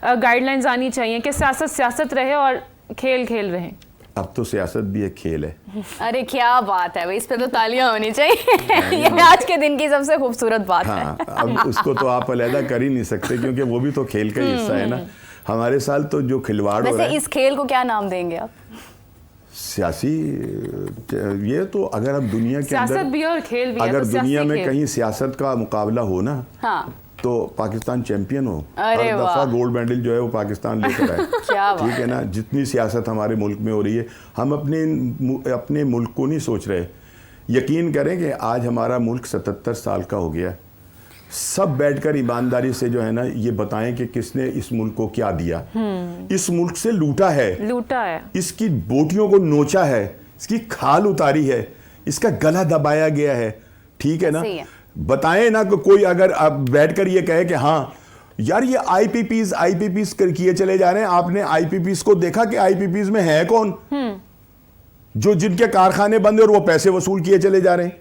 [SPEAKER 1] गाइडलाइंस आनी चाहिए कि सियासत रहे और खेल रहे?
[SPEAKER 3] अब तो सियासत भी एक खेल है।
[SPEAKER 2] अरे क्या बात है भाई, इस पे तो तालियां होनी चाहिए। ये आज के दिन की सबसे खूबसूरत बात है।
[SPEAKER 3] अब उसको तो आप अलहदा कर ही नहीं सकते क्योंकि वो भी तो खेल का हिस्सा है ना। हमारे साथ तो जो खिलवाड़ हो रहा है,
[SPEAKER 2] इस खेल को क्या नाम देंगे आप?
[SPEAKER 3] सियासी, ये तो अगर हम दुनिया के अंदर
[SPEAKER 1] भी और खेल भी,
[SPEAKER 3] अगर दुनिया में कहीं सियासत का मुकाबला हो ना,
[SPEAKER 2] हाँ,
[SPEAKER 3] तो पाकिस्तान चैंपियन हो। हर
[SPEAKER 2] अरे
[SPEAKER 3] दफा गोल्ड मेडल जो है वो पाकिस्तान लेकर आए। ठीक है ना, जितनी सियासत हमारे मुल्क में हो रही है, हम अपने मुल्क को नहीं सोच रहे। यकीन करें कि आज हमारा मुल्क 77 साल का हो गया। सब बैठकर ईमानदारी से जो है ना ये बताएं कि किसने इस मुल्क को क्या दिया। इस मुल्क से लूटा है, इसकी बोटियों को नोचा है, इसकी खाल उतारी है, इसका गला दबाया गया है। ठीक है ना, बताएं ना कि कोई अगर आप बैठकर ये कहे कि हाँ यार ये IPPs किए चले जा रहे हैं। आपने IPPs को देखा कि IPPs में है कौन? जो जिनके कारखाने बंद है और वो पैसे वसूल किए चले जा रहे हैं,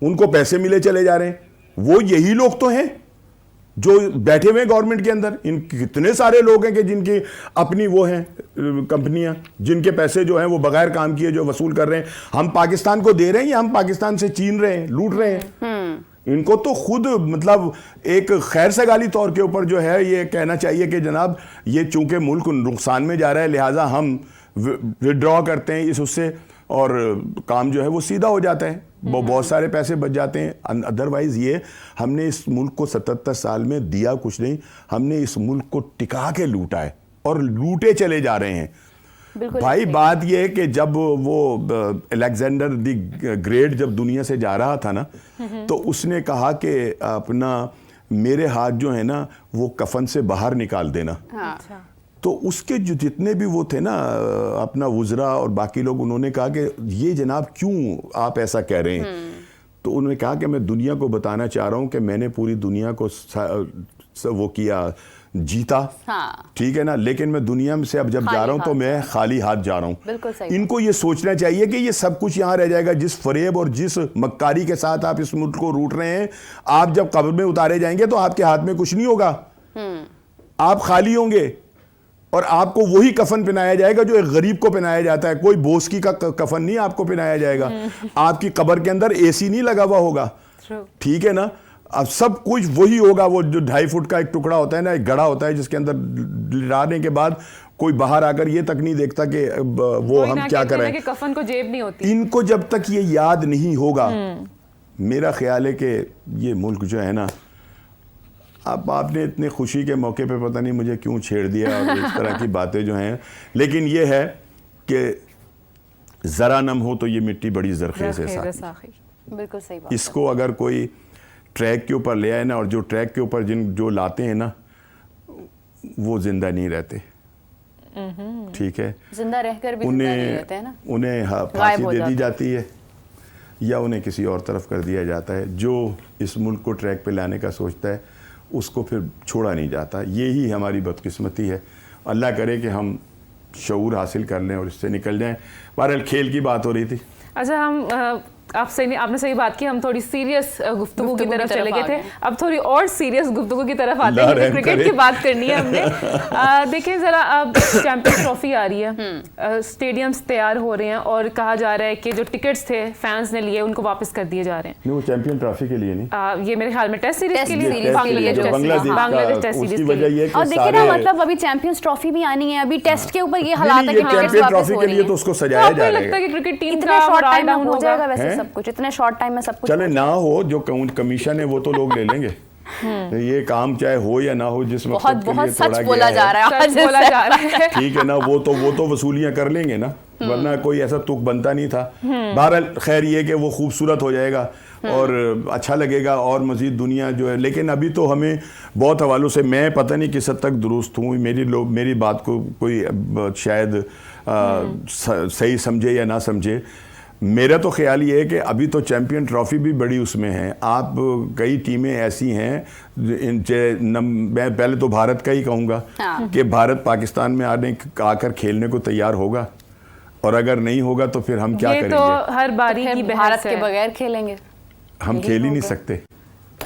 [SPEAKER 3] उनको पैसे मिले चले जा रहे हैं। वो यही लोग तो हैं जो बैठे हुए गवर्नमेंट के अंदर। इन कितने सारे लोग हैं कि जिनकी अपनी वो हैं कंपनियां, जिनके पैसे जो हैं वो बगैर काम किए जो वसूल कर रहे हैं। हम पाकिस्तान को दे रहे हैं या हम पाकिस्तान से छीन रहे हैं, लूट रहे हैं? इनको तो खुद मतलब एक खैर सगाली तौर के ऊपर जो है ये कहना चाहिए कि जनाब ये चूंकि मुल्क नुकसान में जा रहा है, लिहाजा हम विड्रॉ करते हैं इस उससे, और काम जो है वो सीधा हो जाता है, वो बहुत सारे पैसे बच जाते हैं। अदरवाइज ये हमने इस मुल्क को 77 साल में दिया कुछ नहीं, हमने इस मुल्क को टिका के लूटा है और लूटे चले जा रहे हैं। भाई बात ये है कि जब वो अलेक्जेंडर द ग्रेट जब दुनिया से जा रहा था ना, तो उसने कहा कि अपना मेरे हाथ जो है ना वो कफन से बाहर निकाल देना।
[SPEAKER 2] हाँ।
[SPEAKER 3] तो उसके जो जितने भी वो थे ना अपना वुज़रा और बाकी लोग, उन्होंने कहा कि ये जनाब क्यों आप ऐसा कह रहे हैं? तो उन्होंने कहा कि मैं दुनिया को बताना चाह रहा हूं कि मैंने पूरी दुनिया को वो किया, जीता।
[SPEAKER 2] हाँ।
[SPEAKER 3] ठीक है ना, लेकिन मैं दुनिया से अब जब जा रहा हूं तो मैं खाली हाथ जा रहा हूं।
[SPEAKER 2] बिल्कुल सही।
[SPEAKER 3] इनको ये सोचना चाहिए कि ये सब कुछ यहां रह जाएगा। जिस फरेब और जिस मक्कारी के साथ आप इस मुल्क को लूट रहे हैं, आप जब कब्र में उतारे जाएंगे तो आपके हाथ में कुछ नहीं होगा, आप खाली होंगे और आपको वही कफन पहनाया जाएगा जो एक गरीब को पहनाया जाता है। कोई बोस्की का कफन नहीं आपको पहनाया जाएगा। आपकी कब्र के अंदर AC नहीं लगा हुआ होगा। ठीक है ना, अब सब कुछ वही होगा। वो जो 2.5 फुट का एक टुकड़ा होता है ना, एक गड़ा होता है जिसके अंदर डालने के बाद कोई बाहर आकर ये तक नहीं देखता कि वो हम क्या कर रहे हैं।
[SPEAKER 1] कफन को जेब नहीं होती।
[SPEAKER 3] इनको जब तक ये याद नहीं होगा, मेरा ख्याल है कि ये मुल्क जो है ना, अब आपने इतने खुशी के मौके पे पता नहीं मुझे क्यों छेड़ दिया और इस तरह की बातें जो हैं, लेकिन ये है कि ज़रा नम हो तो ये मिट्टी बड़ी ज़रख़ेज़ है साक़ी।
[SPEAKER 2] बिल्कुल सही बात।
[SPEAKER 3] इसको अगर कोई ट्रैक के ऊपर ले आए ना, और जो ट्रैक के ऊपर जो लाते हैं ना, वो जिंदा नहीं रहते, ठीक है,
[SPEAKER 2] जिंदा रहकर भी जिंदा नहीं रहते हैं ना,
[SPEAKER 3] उन्हें फांसी दे दी जाती है या उन्हें किसी और तरफ कर दिया जाता है। जो इस मुल्क को ट्रैक पे लाने का सोचता है उसको फिर छोड़ा नहीं जाता। यही हमारी बदकिस्मती है। अल्लाह करे कि हम शऊर हासिल कर लें और इससे निकल जाएं। बहरहाल खेल की बात हो रही थी।
[SPEAKER 1] अच्छा, हम आपने सही बात की, हम थोड़ी सीरियस गुफ्तगू की तरफ चले गए थे, अब थोड़ी और सीरियस गुफ्तगू की तरफ आते हैं। क्रिकेट की बात करनी है हमने। देखें ज़रा, अब चैंपियंस ट्रॉफी आ रही है, स्टेडियम्स तैयार हो रहे हैं और कहा जा रहा है कि जो टिकट्स थे फैंस ने लिए उनको वापस कर दिए जा रहे हैं।
[SPEAKER 3] नहीं, वो चैंपियन ट्रॉफी के लिए नहीं,
[SPEAKER 1] ये मेरे ख्याल में टेस्ट सीरीज के लिए,
[SPEAKER 3] बांग्लादेश टेस्ट सीरीज के लिए।
[SPEAKER 2] और देखिए ना, मतलब अभी चैंपियंस ट्रॉफी भी आनी है, अभी टेस्ट के ऊपर ये हालात है कि
[SPEAKER 3] चैंपियन ट्रॉफी के लिए तो उसको सजाया जा रहा है।
[SPEAKER 1] क्रिकेट टीम
[SPEAKER 2] इतने शॉर्ट टाइम में हो जाएगा वैसे सब कुछ, इतने शॉर्ट टाइम में सब कुछ।
[SPEAKER 3] चले ना हो, जो कमीशन है वो तो लोग ले लेंगे। ये काम चाहे हो या ना हो, जिस मकसद के लिए तोड़ा
[SPEAKER 2] बोला जा रहा है,
[SPEAKER 3] ठीक है ना, वो तो वसूलियां कर लेंगे ना, वरना कोई ऐसा तुक बनता नहीं था। बहरहाल खैर ये कि वो खूबसूरत हो जाएगा और अच्छा लगेगा और मज़ीद दुनिया जो है। लेकिन अभी तो हमें बहुत हवालों से, मैं पता नहीं किस हद तक दुरुस्त हूँ, मेरी बात को कोई शायद सही समझे या ना समझे, मेरा तो ख्याल ये है कि अभी तो चैंपियन ट्रॉफी भी बड़ी उसमें है। आप कई टीमें ऐसी हैं, मैं पहले तो भारत का ही कहूँगा कि भारत पाकिस्तान में आकर खेलने को तैयार होगा, और अगर नहीं होगा तो फिर हम क्या करेंगे?
[SPEAKER 1] तो हर बारी की
[SPEAKER 2] भारत के बगैर खेलेंगे,
[SPEAKER 3] हम खेल ही नहीं सकते।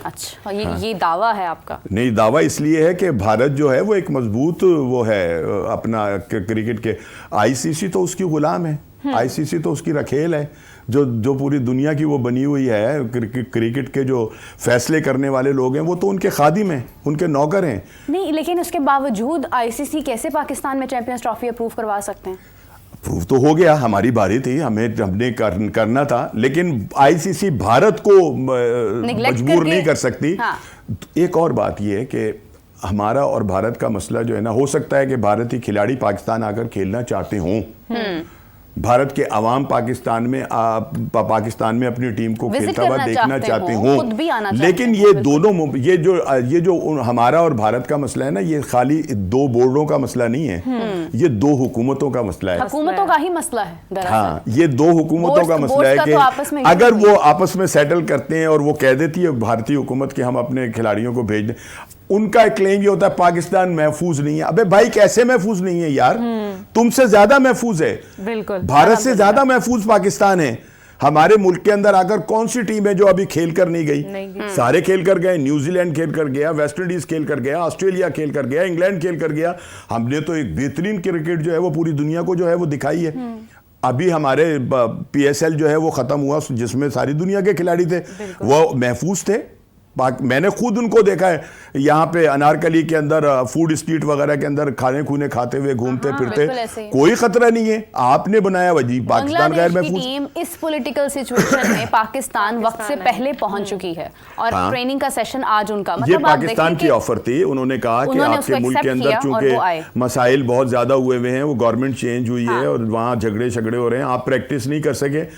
[SPEAKER 2] अच्छा, ये दावा है आपका? नहीं,
[SPEAKER 3] दावा इसलिए है कि भारत जो है वो एक मजबूत वो है अपना क्रिकेट के। आईसीसी तो उसकी गुलाम है, आईसीसी तो उसकी रखेल है, जो पूरी दुनिया की वो बनी हुई है। क्रिकेट के जो फैसले करने वाले लोग हैं वो तो उनके खादिम हैं, उनके नौकर हैं।
[SPEAKER 2] नहीं, लेकिन उसके बावजूद आईसीसी कैसे पाकिस्तान में चैंपियंस ट्रॉफी अप्रूव करवा सकते हैं?
[SPEAKER 3] अप्रूव तो हो गया, हमारी बारी थी, हमने करना था, लेकिन आईसीसी भारत को मजबूर नहीं कर सकती। हाँ। एक और बात ये है कि हमारा और भारत का मसला जो है ना, हो सकता है कि भारतीय खिलाड़ी पाकिस्तान आकर खेलना चाहते हों, भारत के अवाम पाकिस्तान में अपनी टीम को खेलता हुआ देखना चाहते हों, लेकिन ये दोनों ये जो हमारा और भारत का मसला है ना, ये खाली दो बोर्डों का मसला नहीं है, ये दो हुकूमतों का मसला है,
[SPEAKER 2] हुकूमतों का ही मसला है दरअसल।
[SPEAKER 3] हाँ, ये दो हुकूमतों का मसला है कि अगर वो आपस में सेटल करते हैं और वो कह देती है भारतीय हुकूमत कि हम अपने खिलाड़ियों को भेज दें, उनका क्लेम ये होता है पाकिस्तान महफूज नहीं है। अबे भाई, कैसे महफूज नहीं है यार? तुमसे ज्यादा महफूज है,
[SPEAKER 1] बिल्कुल
[SPEAKER 3] भारत से ज्यादा महफूज पाकिस्तान है। हमारे मुल्क के अंदर आकर कौन सी टीम है जो अभी खेल कर नहीं गई? सारे खेल कर गए। न्यूजीलैंड खेल कर गया, वेस्ट इंडीज खेल कर गया, ऑस्ट्रेलिया खेल कर गया, इंग्लैंड खेल कर गया। हमने तो एक बेहतरीन क्रिकेट जो है वो पूरी दुनिया को जो है वो दिखाई है। अभी हमारे PSL जो है वो खत्म हुआ, जिसमें सारी दुनिया के खिलाड़ी थे, वो महफूज थे। मैंने खुद उनको देखा है यहाँ पे अनारकली के अंदर, फूड स्ट्रीट वगैरह के अंदर खाने खूने खाते हुए घूमते फिरते, कोई खतरा नहीं है। आपने बनाया वजी पाकिस्तान गैर महफूज।
[SPEAKER 2] टीम इस पॉलिटिकल सिचुएशन में पाकिस्तान वक्त से पहले पहुंच चुकी है और ट्रेनिंग का सेशन आज उनका,
[SPEAKER 3] मतलब ये पाकिस्तान की ऑफर थी। उन्होंने कहा कि आपके मुल्क के अंदर चूंकि मसाइल बहुत ज्यादा हुए हुए हैं, वो गवर्नमेंट चेंज हुई है और वहाँ झगड़े हो रहे हैं, आप प्रैक्टिस नहीं कर सके,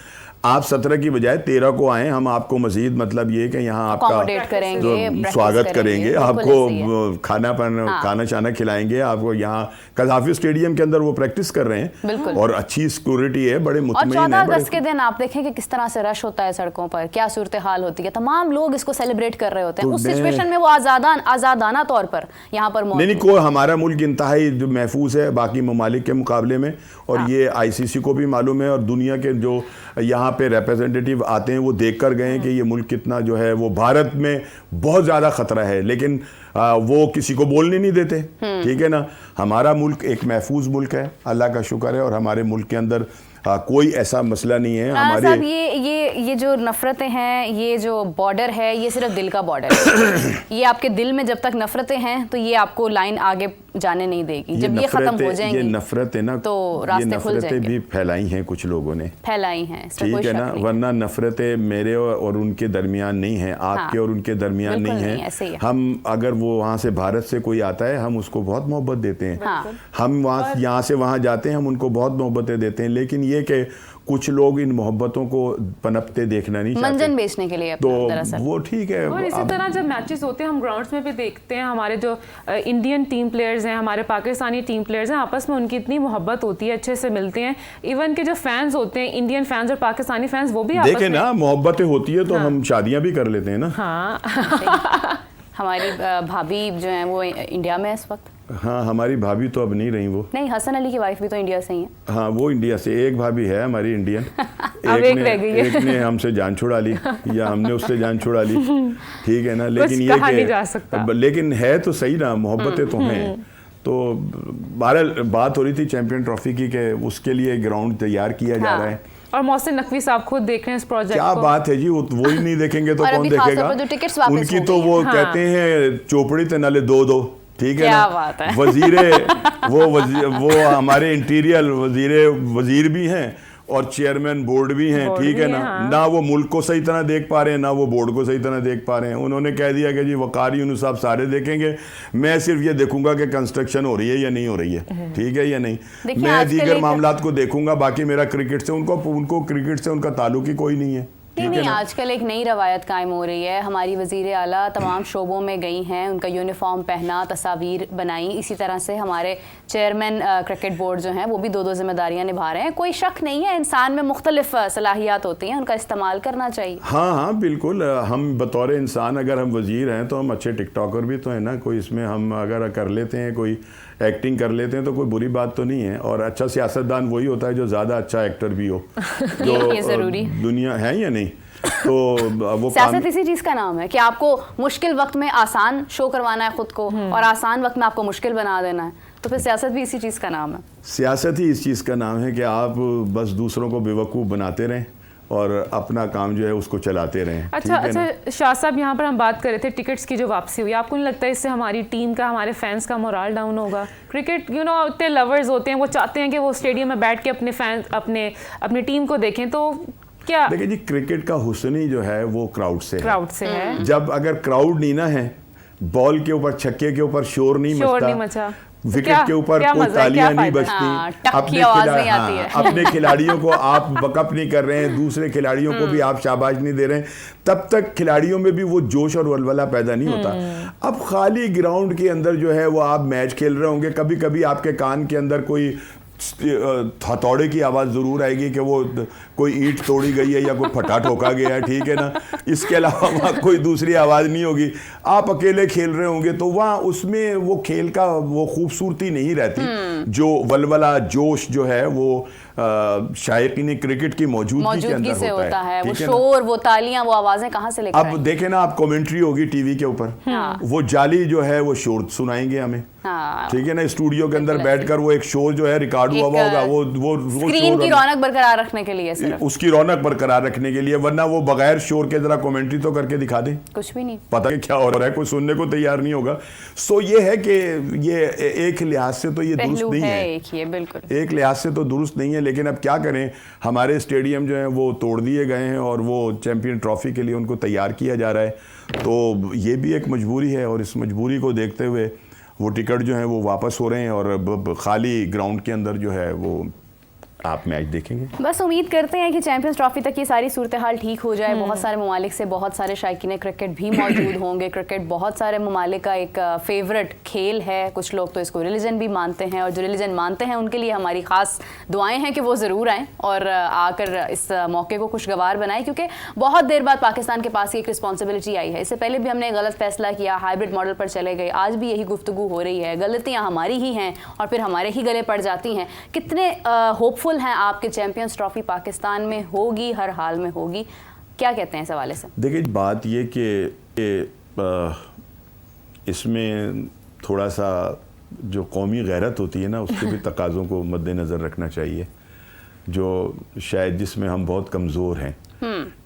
[SPEAKER 3] आप 17 की बजाय 13 को आए, हम आपको मजीद मतलब ये कि यहाँ आपका स्वागत करेंगे, आपको खाना शाना खिलाएंगे, आपको यहाँ कज़ाफी स्टेडियम के अंदर वो प्रैक्टिस कर रहे हैं और अच्छी सिक्योरिटी है, बड़े मुतमईन हैं।
[SPEAKER 2] 14 अगस्त के दिन आप देखें कि किस तरह से रश होता है सड़कों पर, क्या सूरत हाल होती है, तमाम लोग इसको सेलिब्रेट कर रहे होते हैं। उस सिचुएशन में वो आजादाना तौर पर यहाँ पर
[SPEAKER 3] नहीं, कोई हमारा मुल्क इंतहाई महफूज है बाकी ममालिक के मुकाबले में, और ये ICC को भी मालूम है और दुनिया के जो यहाँ पे रिप्रेजेंटेटिव आते हैं वो देख कर गए हैं कि ये मुल्क कितना जो है वो भारत में बहुत ज़्यादा ख़तरा है, लेकिन वो किसी को बोलने नहीं देते। ठीक है ना, हमारा मुल्क एक महफूज मुल्क है, अल्लाह का शुक्र है, और हमारे मुल्क के अंदर कोई ऐसा मसला नहीं है। हमारे
[SPEAKER 2] साहब ये जो नफरतें हैं, ये जो बॉर्डर है, ये सिर्फ दिल का बॉर्डर है। ये आपके दिल में जब तक नफरतें हैं तो ये आपको लाइन आगे जाने नहीं देगी। जब ये खत्म हो जाएंगी,
[SPEAKER 3] ये नफरतें ना, तो रास्ते खुल जाएंगे। भी फैलाई हैं कुछ लोगों ने,
[SPEAKER 2] फैलाई हैं,
[SPEAKER 3] ठीक है ना, वरना नफरतें मेरे और उनके दरमियान नहीं है, आपके और उनके दरमियान नहीं है। हम अगर वो वहाँ से भारत से कोई आता है, हम उसको बहुत मोहब्बत देते हैं। हम यहाँ से वहाँ जाते हैं, हम उनको बहुत मोहब्बतें देते हैं, लेकिन ये कि कुछ लोग इन मोहब्बतों को पनपते देखना नहीं चाहते,
[SPEAKER 2] मंजन बेचने के लिए
[SPEAKER 3] तो
[SPEAKER 2] दरअसल
[SPEAKER 3] वो ठीक है।
[SPEAKER 1] और इसी तरह जब मैचेस होते हैं हम ग्राउंड्स में भी देखते हैं, हमारे जो इंडियन टीम प्लेयर्स हैं, हमारे पाकिस्तानी टीम प्लेयर्स हैं, आपस में उनकी इतनी मोहब्बत होती है, अच्छे से मिलते हैं। इवन के जो फैंस होते हैं, इंडियन फैंस और पाकिस्तानी फैंस, वो भी
[SPEAKER 3] देखें ना, मोहब्बतें होती है तो हम शादियां भी कर लेते हैं ना।
[SPEAKER 1] हाँ
[SPEAKER 2] हमारी भाभी जो है वो इंडिया में है इस वक्त।
[SPEAKER 3] हाँ, हमारी भाभी तो अब नहीं रही, वो
[SPEAKER 2] नहीं, हसन अली की वाइफ भी तो इंडिया से ही है।
[SPEAKER 3] हाँ, वो इंडिया से, एक भाभी है हमारी इंडियन।
[SPEAKER 1] एक रह गई है।
[SPEAKER 3] एक ने हमसे जान छुड़ा ली या हमने उससे जान छुड़ा ली, ठीक है ना। लेकिन
[SPEAKER 1] कुछ
[SPEAKER 3] ये
[SPEAKER 1] कहा नहीं जा सकता।
[SPEAKER 3] लेकिन है तो सही ना, मोहब्बतें तो हैं। तो बहरहाल बात हो रही थी चैंपियन ट्रॉफी की कि उसके लिए ग्राउंड तैयार किया जा रहा है,
[SPEAKER 1] और मोहसिन नकवी साहब खुद देख रहे हैं इस प्रोजेक्ट
[SPEAKER 3] क्या
[SPEAKER 1] को।
[SPEAKER 3] बात है जी, वो ही नहीं देखेंगे तो
[SPEAKER 2] और
[SPEAKER 3] कौन
[SPEAKER 2] अभी खास
[SPEAKER 3] देखेगा।
[SPEAKER 2] तौर पर जो टिकट्स वापस
[SPEAKER 3] उनकी
[SPEAKER 2] हो
[SPEAKER 3] तो
[SPEAKER 2] गई
[SPEAKER 3] वो
[SPEAKER 1] हैं।
[SPEAKER 3] कहते हैं चोपड़ी ते नाले दो, ठीक है
[SPEAKER 2] क्या
[SPEAKER 3] ना।
[SPEAKER 2] बात है।
[SPEAKER 3] वो हमारे इंटीरियर वजीर भी हैं और चेयरमैन बोर्ड भी हैं, ठीक है ना।
[SPEAKER 1] हाँ।
[SPEAKER 3] ना वो मुल्क को सही तरह देख पा रहे हैं, ना वो बोर्ड को सही तरह देख पा रहे हैं। उन्होंने कह दिया कि जी वकार यूनुस साहब सारे देखेंगे, मैं सिर्फ ये देखूंगा कि कंस्ट्रक्शन हो रही है या नहीं हो रही है, ठीक है या नहीं।
[SPEAKER 2] देखिए,
[SPEAKER 3] मैं
[SPEAKER 2] आजकल
[SPEAKER 3] दीगर
[SPEAKER 2] एक-
[SPEAKER 3] मामलात को देखूंगा, बाकी मेरा क्रिकेट से उनको क्रिकेट से उनका ताल्लुक ही कोई नहीं है।
[SPEAKER 2] नहीं, आजकल एक नई रवायत कायम हो रही है। हमारी वज़ीर आला तमाम शोबों में गई हैं, उनका यूनिफॉर्म पहना, तस्वीर बनाई। इसी तरह से हमारे चेयरमैन क्रिकेट बोर्ड जो हैं वो भी दो जिम्मेदारियां निभा रहे हैं। कोई शक नहीं है, इंसान में मुख्तलिफ सलाहियात होती हैं, उनका इस्तेमाल करना चाहिए।
[SPEAKER 3] हाँ, बिल्कुल। हम बतौर इंसान अगर हम वजीर हैं तो हम अच्छे टिकटॉकर भी तो हैं ना। कोई इसमें हम अगर कर लेते हैं, कोई एक्टिंग कर लेते हैं तो कोई बुरी बात तो नहीं है। और अच्छा सियासतदान वही होता है जो ज़्यादा अच्छा एक्टर भी हो,
[SPEAKER 2] ये ज़रूरी
[SPEAKER 3] दुनिया है या नहीं। तो वो
[SPEAKER 2] सियासत इसी चीज़ का नाम है कि आपको मुश्किल वक्त में आसान शो करवाना है खुद को, और आसान वक्त में आपको मुश्किल बना देना है। तो फिर सियासत भी इसी चीज़ का नाम है।
[SPEAKER 3] सियासत ही इस चीज़ का नाम है कि आप बस दूसरों को बेवकूफ़ बनाते रहें और अपना काम जो है उसको चलाते रहें।
[SPEAKER 1] अच्छा, शाह साहब, यहाँ पर हम बात कर रहे थे टिकट्स की जो वापसी हुई, आपको नहीं लगता इससे हमारी टीम का, हमारे फैंस का मोराल डाउन होगा? क्रिकेट इतने लवर्स होते हैं, वो चाहते हैं कि वो स्टेडियम में बैठ के अपने फैंस अपनी टीम को देखें, तो क्या?
[SPEAKER 3] देखिए जी, क्रिकेट का हुस्न ही जो है वो क्राउड से
[SPEAKER 1] है।
[SPEAKER 3] जब अगर क्राउड नहीं ना है, बॉल के ऊपर, छक्के के ऊपर शोर नहीं मचता, विकेट के ऊपर कोई तालियां नहीं बजती, अपने खिलाड़ियों को आप बकअप नहीं कर रहे हैं, दूसरे खिलाड़ियों को भी आप शाबाश नहीं दे रहे हैं, तब तक खिलाड़ियों में भी वो जोश और वलवला पैदा नहीं होता। अब खाली ग्राउंड के अंदर जो है वो आप मैच खेल रहे होंगे, कभी कभी आपके कान के अंदर कोई हथौड़े की आवाज़ ज़रूर आएगी कि वो कोई ईंट तोड़ी गई है या कोई फटा ठोका गया है, ठीक है ना। इसके अलावा वहाँ कोई दूसरी आवाज़ नहीं होगी, आप अकेले खेल रहे होंगे, तो वहाँ उसमें वो खेल का वो खूबसूरती नहीं रहती, जो वलवला जोश जो है वो शायकीन क्रिकेट की मौजूदगी के अंदर
[SPEAKER 2] से होता है। वो
[SPEAKER 3] है
[SPEAKER 2] शोर, वो तालियां, वो आवाज़ें कहाँ से लेकर
[SPEAKER 3] अब देखें ना, आप कमेंट्री होगी टीवी के ऊपर, वो जाली जो है वो शोर सुनाएंगे हमें, ठीक है ना। स्टूडियो के अंदर बैठकर वो एक शोर जो है रिकॉर्ड हुआ होगा, वो
[SPEAKER 2] स्क्रीन की रौनक बरकरार रखने के लिए, सिर्फ
[SPEAKER 3] उसकी रौनक बरकरार रखने के लिए, वरना वो बगैर शोर के जरा कमेंट्री तो करके दिखा दे,
[SPEAKER 2] कुछ भी नहीं
[SPEAKER 3] पता है क्या हो रहा है, कोई सुनने को तैयार नहीं होगा। सो ये है कि ये एक लिहाज से तो ये दुरुस्त नहीं है,
[SPEAKER 2] बिल्कुल
[SPEAKER 3] एक लिहाज से तो दुरुस्त नहीं है। लेकिन अब क्या करें, हमारे स्टेडियम जो है वो तोड़ दिए गए हैं और वो चैंपियन ट्रॉफी के लिए उनको तैयार किया जा रहा है, तो ये भी एक मजबूरी है। और इस मजबूरी को देखते हुए वो टिकट जो है वो वापस हो रहे हैं और खाली ग्राउंड के अंदर जो है वो आप मैच देखेंगे।
[SPEAKER 2] बस उम्मीद करते हैं कि चैंपियंस ट्रॉफी तक ये सारी सूरत हाल ठीक हो जाए। बहुत सारे ममालिक से बहुत सारे शायकीन क्रिकेट भी मौजूद होंगे। क्रिकेट बहुत सारे ममालिक का एक फेवरेट खेल है, कुछ लोग तो इसको रिलीजन भी मानते हैं, और जो रिलीजन मानते हैं उनके लिए हमारी ख़ास दुआएं हैं कि वो ज़रूर आएँ और आकर इस मौके को खुशगवार बनाएं, क्योंकि बहुत देर बाद पाकिस्तान के पास एक रिस्पॉन्सिबिलिटी आई है। इससे पहले भी हमने गलत फैसला किया, हाइब्रिड मॉडल पर चले गए, आज भी यही गुफ्तगू हो रही है, गलतियाँ हमारी ही हैं और फिर हमारे ही गले पड़ जाती हैं। कितने होपफुल हैं आपके चैंपियंस ट्रॉफी पाकिस्तान में होगी, हर हाल में होगी, क्या कहते हैं इस हवाले से?
[SPEAKER 3] देखिए, बात ये कि इसमें थोड़ा सा जो कौमी गैरत होती है ना, उसके भी तकाज़ों को मद्देनज़र रखना चाहिए, जो शायद जिसमें हम बहुत कमज़ोर हैं,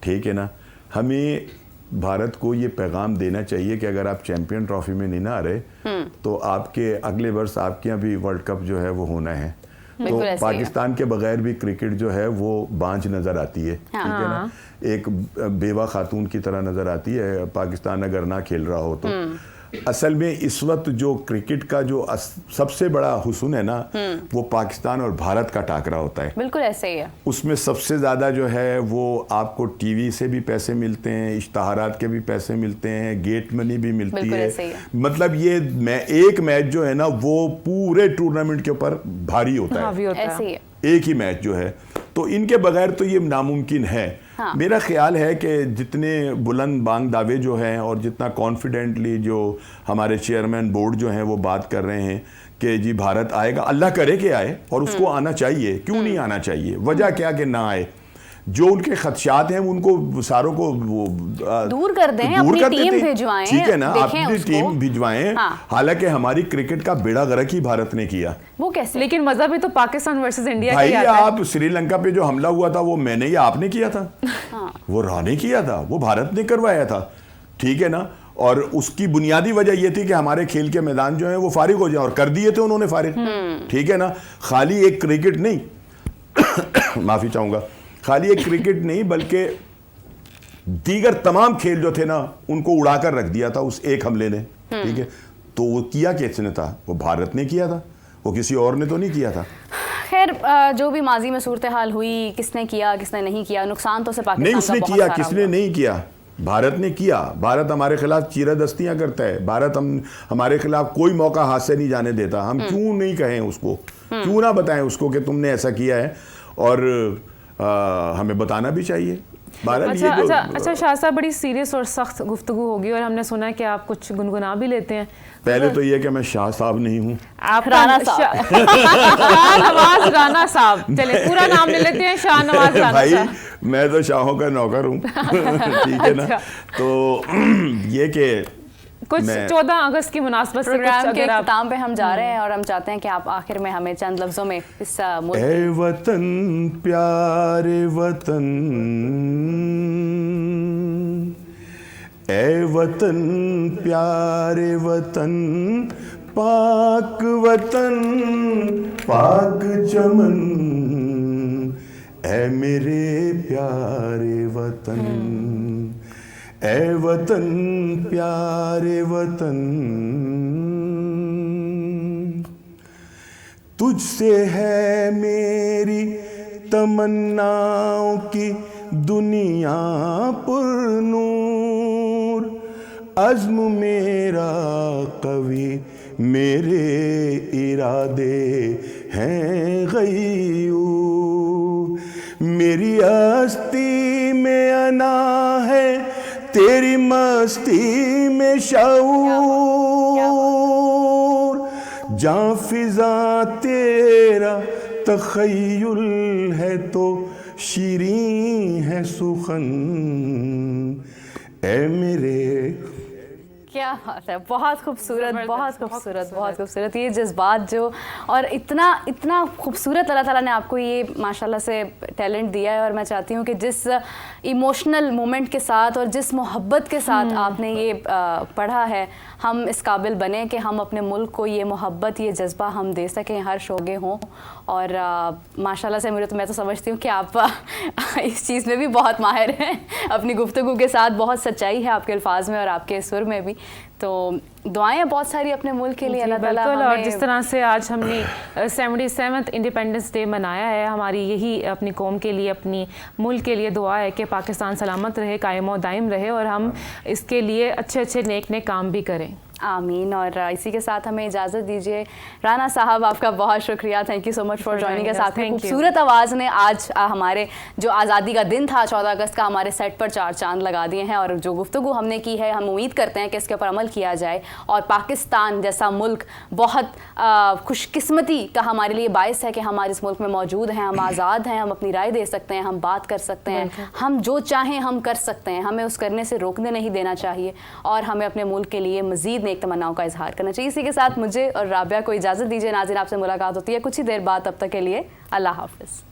[SPEAKER 3] ठीक है ना। हमें भारत को ये पैगाम देना चाहिए कि अगर आप चैंपियन ट्रॉफी में नहीं ना आ रहे तो आपके अगले वर्ष आपके यहाँ भी वर्ल्ड कप जो है वो होना है। तो पाकिस्तान के बगैर भी क्रिकेट जो है वो बांझ नज़र आती है, ठीक है ना, एक बेवा खातून की तरह नज़र आती है पाकिस्तान अगर ना खेल रहा हो तो। असल में इस वक्त जो क्रिकेट का जो सबसे बड़ा हुस्न है ना, वो पाकिस्तान और भारत का टाकरा होता है।
[SPEAKER 2] बिल्कुल ऐसे ही है।
[SPEAKER 3] उसमें सबसे ज़्यादा जो है वो आपको टीवी से भी पैसे मिलते हैं, इश्तहारात के भी पैसे मिलते हैं, गेट मनी भी मिलती है। मतलब ये एक मैच जो है ना वो पूरे टूर्नामेंट के ऊपर भारी होता है,
[SPEAKER 2] ऐसे ही है।
[SPEAKER 3] एक ही मैच जो है, तो इनके बगैर तो ये नामुमकिन है। हाँ। मेरा ख्याल है कि जितने बुलंद बांग दावे जो हैं और जितना कॉन्फिडेंटली जो हमारे चेयरमैन बोर्ड जो हैं वो बात कर रहे हैं कि जी भारत आएगा, अल्लाह करे कि आए, और उसको आना चाहिए, क्यों नहीं आना चाहिए, वजह क्या कि ना आए। जो उनके खदशात हैं उनको सारों को
[SPEAKER 2] दूर कर दें, अपनी टीम भिजवाएं,
[SPEAKER 3] ठीक है ना, अपनी टीम भिजवाएं। हाँ। हालांकि हमारी क्रिकेट का बेड़ा गर्क ही भारत ने किया।
[SPEAKER 2] वो कैसे?
[SPEAKER 1] लेकिन मजा भी तो पाकिस्तान वर्सेस इंडिया
[SPEAKER 3] भाई, आप श्रीलंका पे जो हमला हुआ था वो मैंने या आपने किया था?
[SPEAKER 2] हाँ।
[SPEAKER 3] वो राणे किया था, वो भारत ने करवाया था, ठीक है ना। और उसकी बुनियादी वजह यह थी कि हमारे खेल के मैदान जो है वो फारिग हो जाए, और कर दिए थे उन्होंने फारिग, ठीक है ना। खाली एक क्रिकेट नहीं माफी चाहूंगा, खाली एक क्रिकेट नहीं बल्कि दीगर तमाम खेल जो थे ना उनको उड़ाकर रख दिया था उस एक हमले ने, ठीक है। तो वो किया किसने था? वो भारत ने किया था, वो किसी और ने तो नहीं किया था।
[SPEAKER 2] खैर, जो भी माजी में सूरत हाल हुई, किसने किया किसने नहीं किया, नुकसान तो से पाकिस्तान
[SPEAKER 3] नहीं, उसने किया, किसने नहीं किया, भारत ने किया। भारत हमारे खिलाफ चीरदस्तियां करता है, भारत हमारे खिलाफ कोई मौका हाथ से नहीं जाने देता। हम क्यों नहीं कहें उसको, क्यों ना बताएं उसको कि तुमने ऐसा किया है, और हमें बताना भी चाहिए।
[SPEAKER 1] अच्छा शाह साहब, बड़ी सीरियस और सख्त गुफ्तगू होगी, और हमने सुना है कि आप कुछ गुनगुना भी लेते हैं।
[SPEAKER 3] पहले तो ये कि मैं शाह साहब नहीं हूँ,
[SPEAKER 1] आप राणा साहब। शाहनवाज राणा साहब, चले पूरा नाम ले लेते हैं, शाहनवाज राणा
[SPEAKER 3] भाई
[SPEAKER 1] साहब।
[SPEAKER 3] मैं तो शाहों का नौकर हूँ ठीक है ना। तो ये कि
[SPEAKER 1] कुछ 14 अगस्त की मुनासबत से
[SPEAKER 2] प्रोग्राम के इख्तिताम पे हम जा रहे हैं, और हम चाहते हैं कि आप आखिर में हमें चंद लफ्जों में इस मुल्क
[SPEAKER 3] ए वतन प्यारे वतन, ए वतन प्यारे वतन, पाक वतन पाक चमन, ए मेरे प्यारे वतन, ए वतन प्यारे वतन, तुझसे है मेरी तमन्नाओं की दुनिया पुरनूर, अज़्म मेरा कवी, मेरे इरादे हैं गयूर, मेरी हस्ती में अना है, तेरी मस्ती में शऊर, जां फिजा तेरा तखय्युल है तो शीरीं है सुखन, ए मेरे।
[SPEAKER 2] क्या बात है, बहुत खूबसूरत, बहुत खूबसूरत, बहुत खूबसूरत ये जज्बात जो, और इतना इतना खूबसूरत अल्लाह ताला ने आपको ये माशाल्लाह से टैलेंट दिया है। और मैं चाहती हूँ कि जिस इमोशनल मोमेंट के साथ और जिस मोहब्बत के साथ आपने ये पढ़ा है, हम इस काबिल बने कि हम अपने मुल्क को ये मोहब्बत, ये जज्बा हम दे सकें, हर शोगे हों। और माशाल्लाह से मैं तो समझती हूँ कि आप इस चीज़ में भी बहुत माहिर हैं, अपनी गुफ्तगू के साथ बहुत सच्चाई है आपके अल्फाज में और आपके सुर में भी। तो दुआएं बहुत सारी अपने मुल्क के लिए, अल्लाह ताला हमें।
[SPEAKER 1] और जिस तरह से आज हमने 77वां इंडिपेंडेंस डे मनाया है, हमारी यही अपनी कौम के लिए, अपनी मुल्क के लिए दुआ है कि पाकिस्तान सलामत रहे, कायम और दायम रहे, और हम इसके लिए अच्छे अच्छे नेक नेक काम भी करें।
[SPEAKER 2] आमीन। और इसी के साथ हमें इजाज़त दीजिए। राना साहब, आपका बहुत शुक्रिया, thank you so much for joining us. आपकी खूबसूरत आवाज़ ने आज हमारे जो आज़ादी का दिन था 14 अगस्त का, हमारे सेट पर 4 चांद लगा दिए हैं। और जो गुफ्तगू हमने की है, हम उम्मीद करते हैं कि इसके ऊपर अमल किया जाए, और पाकिस्तान जैसा मुल्क बहुत खुशकिस्मती का हमारे लिए बायस है कि हमारे इस मुल्क में मौजूद हैं, हम आज़ाद हैं, हम अपनी राय दे सकते हैं, हम बात कर सकते हैं, हम जो चाहें हम कर सकते हैं, हमें उस करने से रोकने नहीं देना चाहिए, और हमें अपने मुल्क के लिए मज़ीद नेक तमन्नाओं का इजहार करना चाहिए। इसी के साथ मुझे और राबिया को इजाज़त दीजिए। नाज़रीन, आपसे मुलाकात होती है कुछ ही देर बाद, तब तक के लिए अल्लाह हाफ़िज़।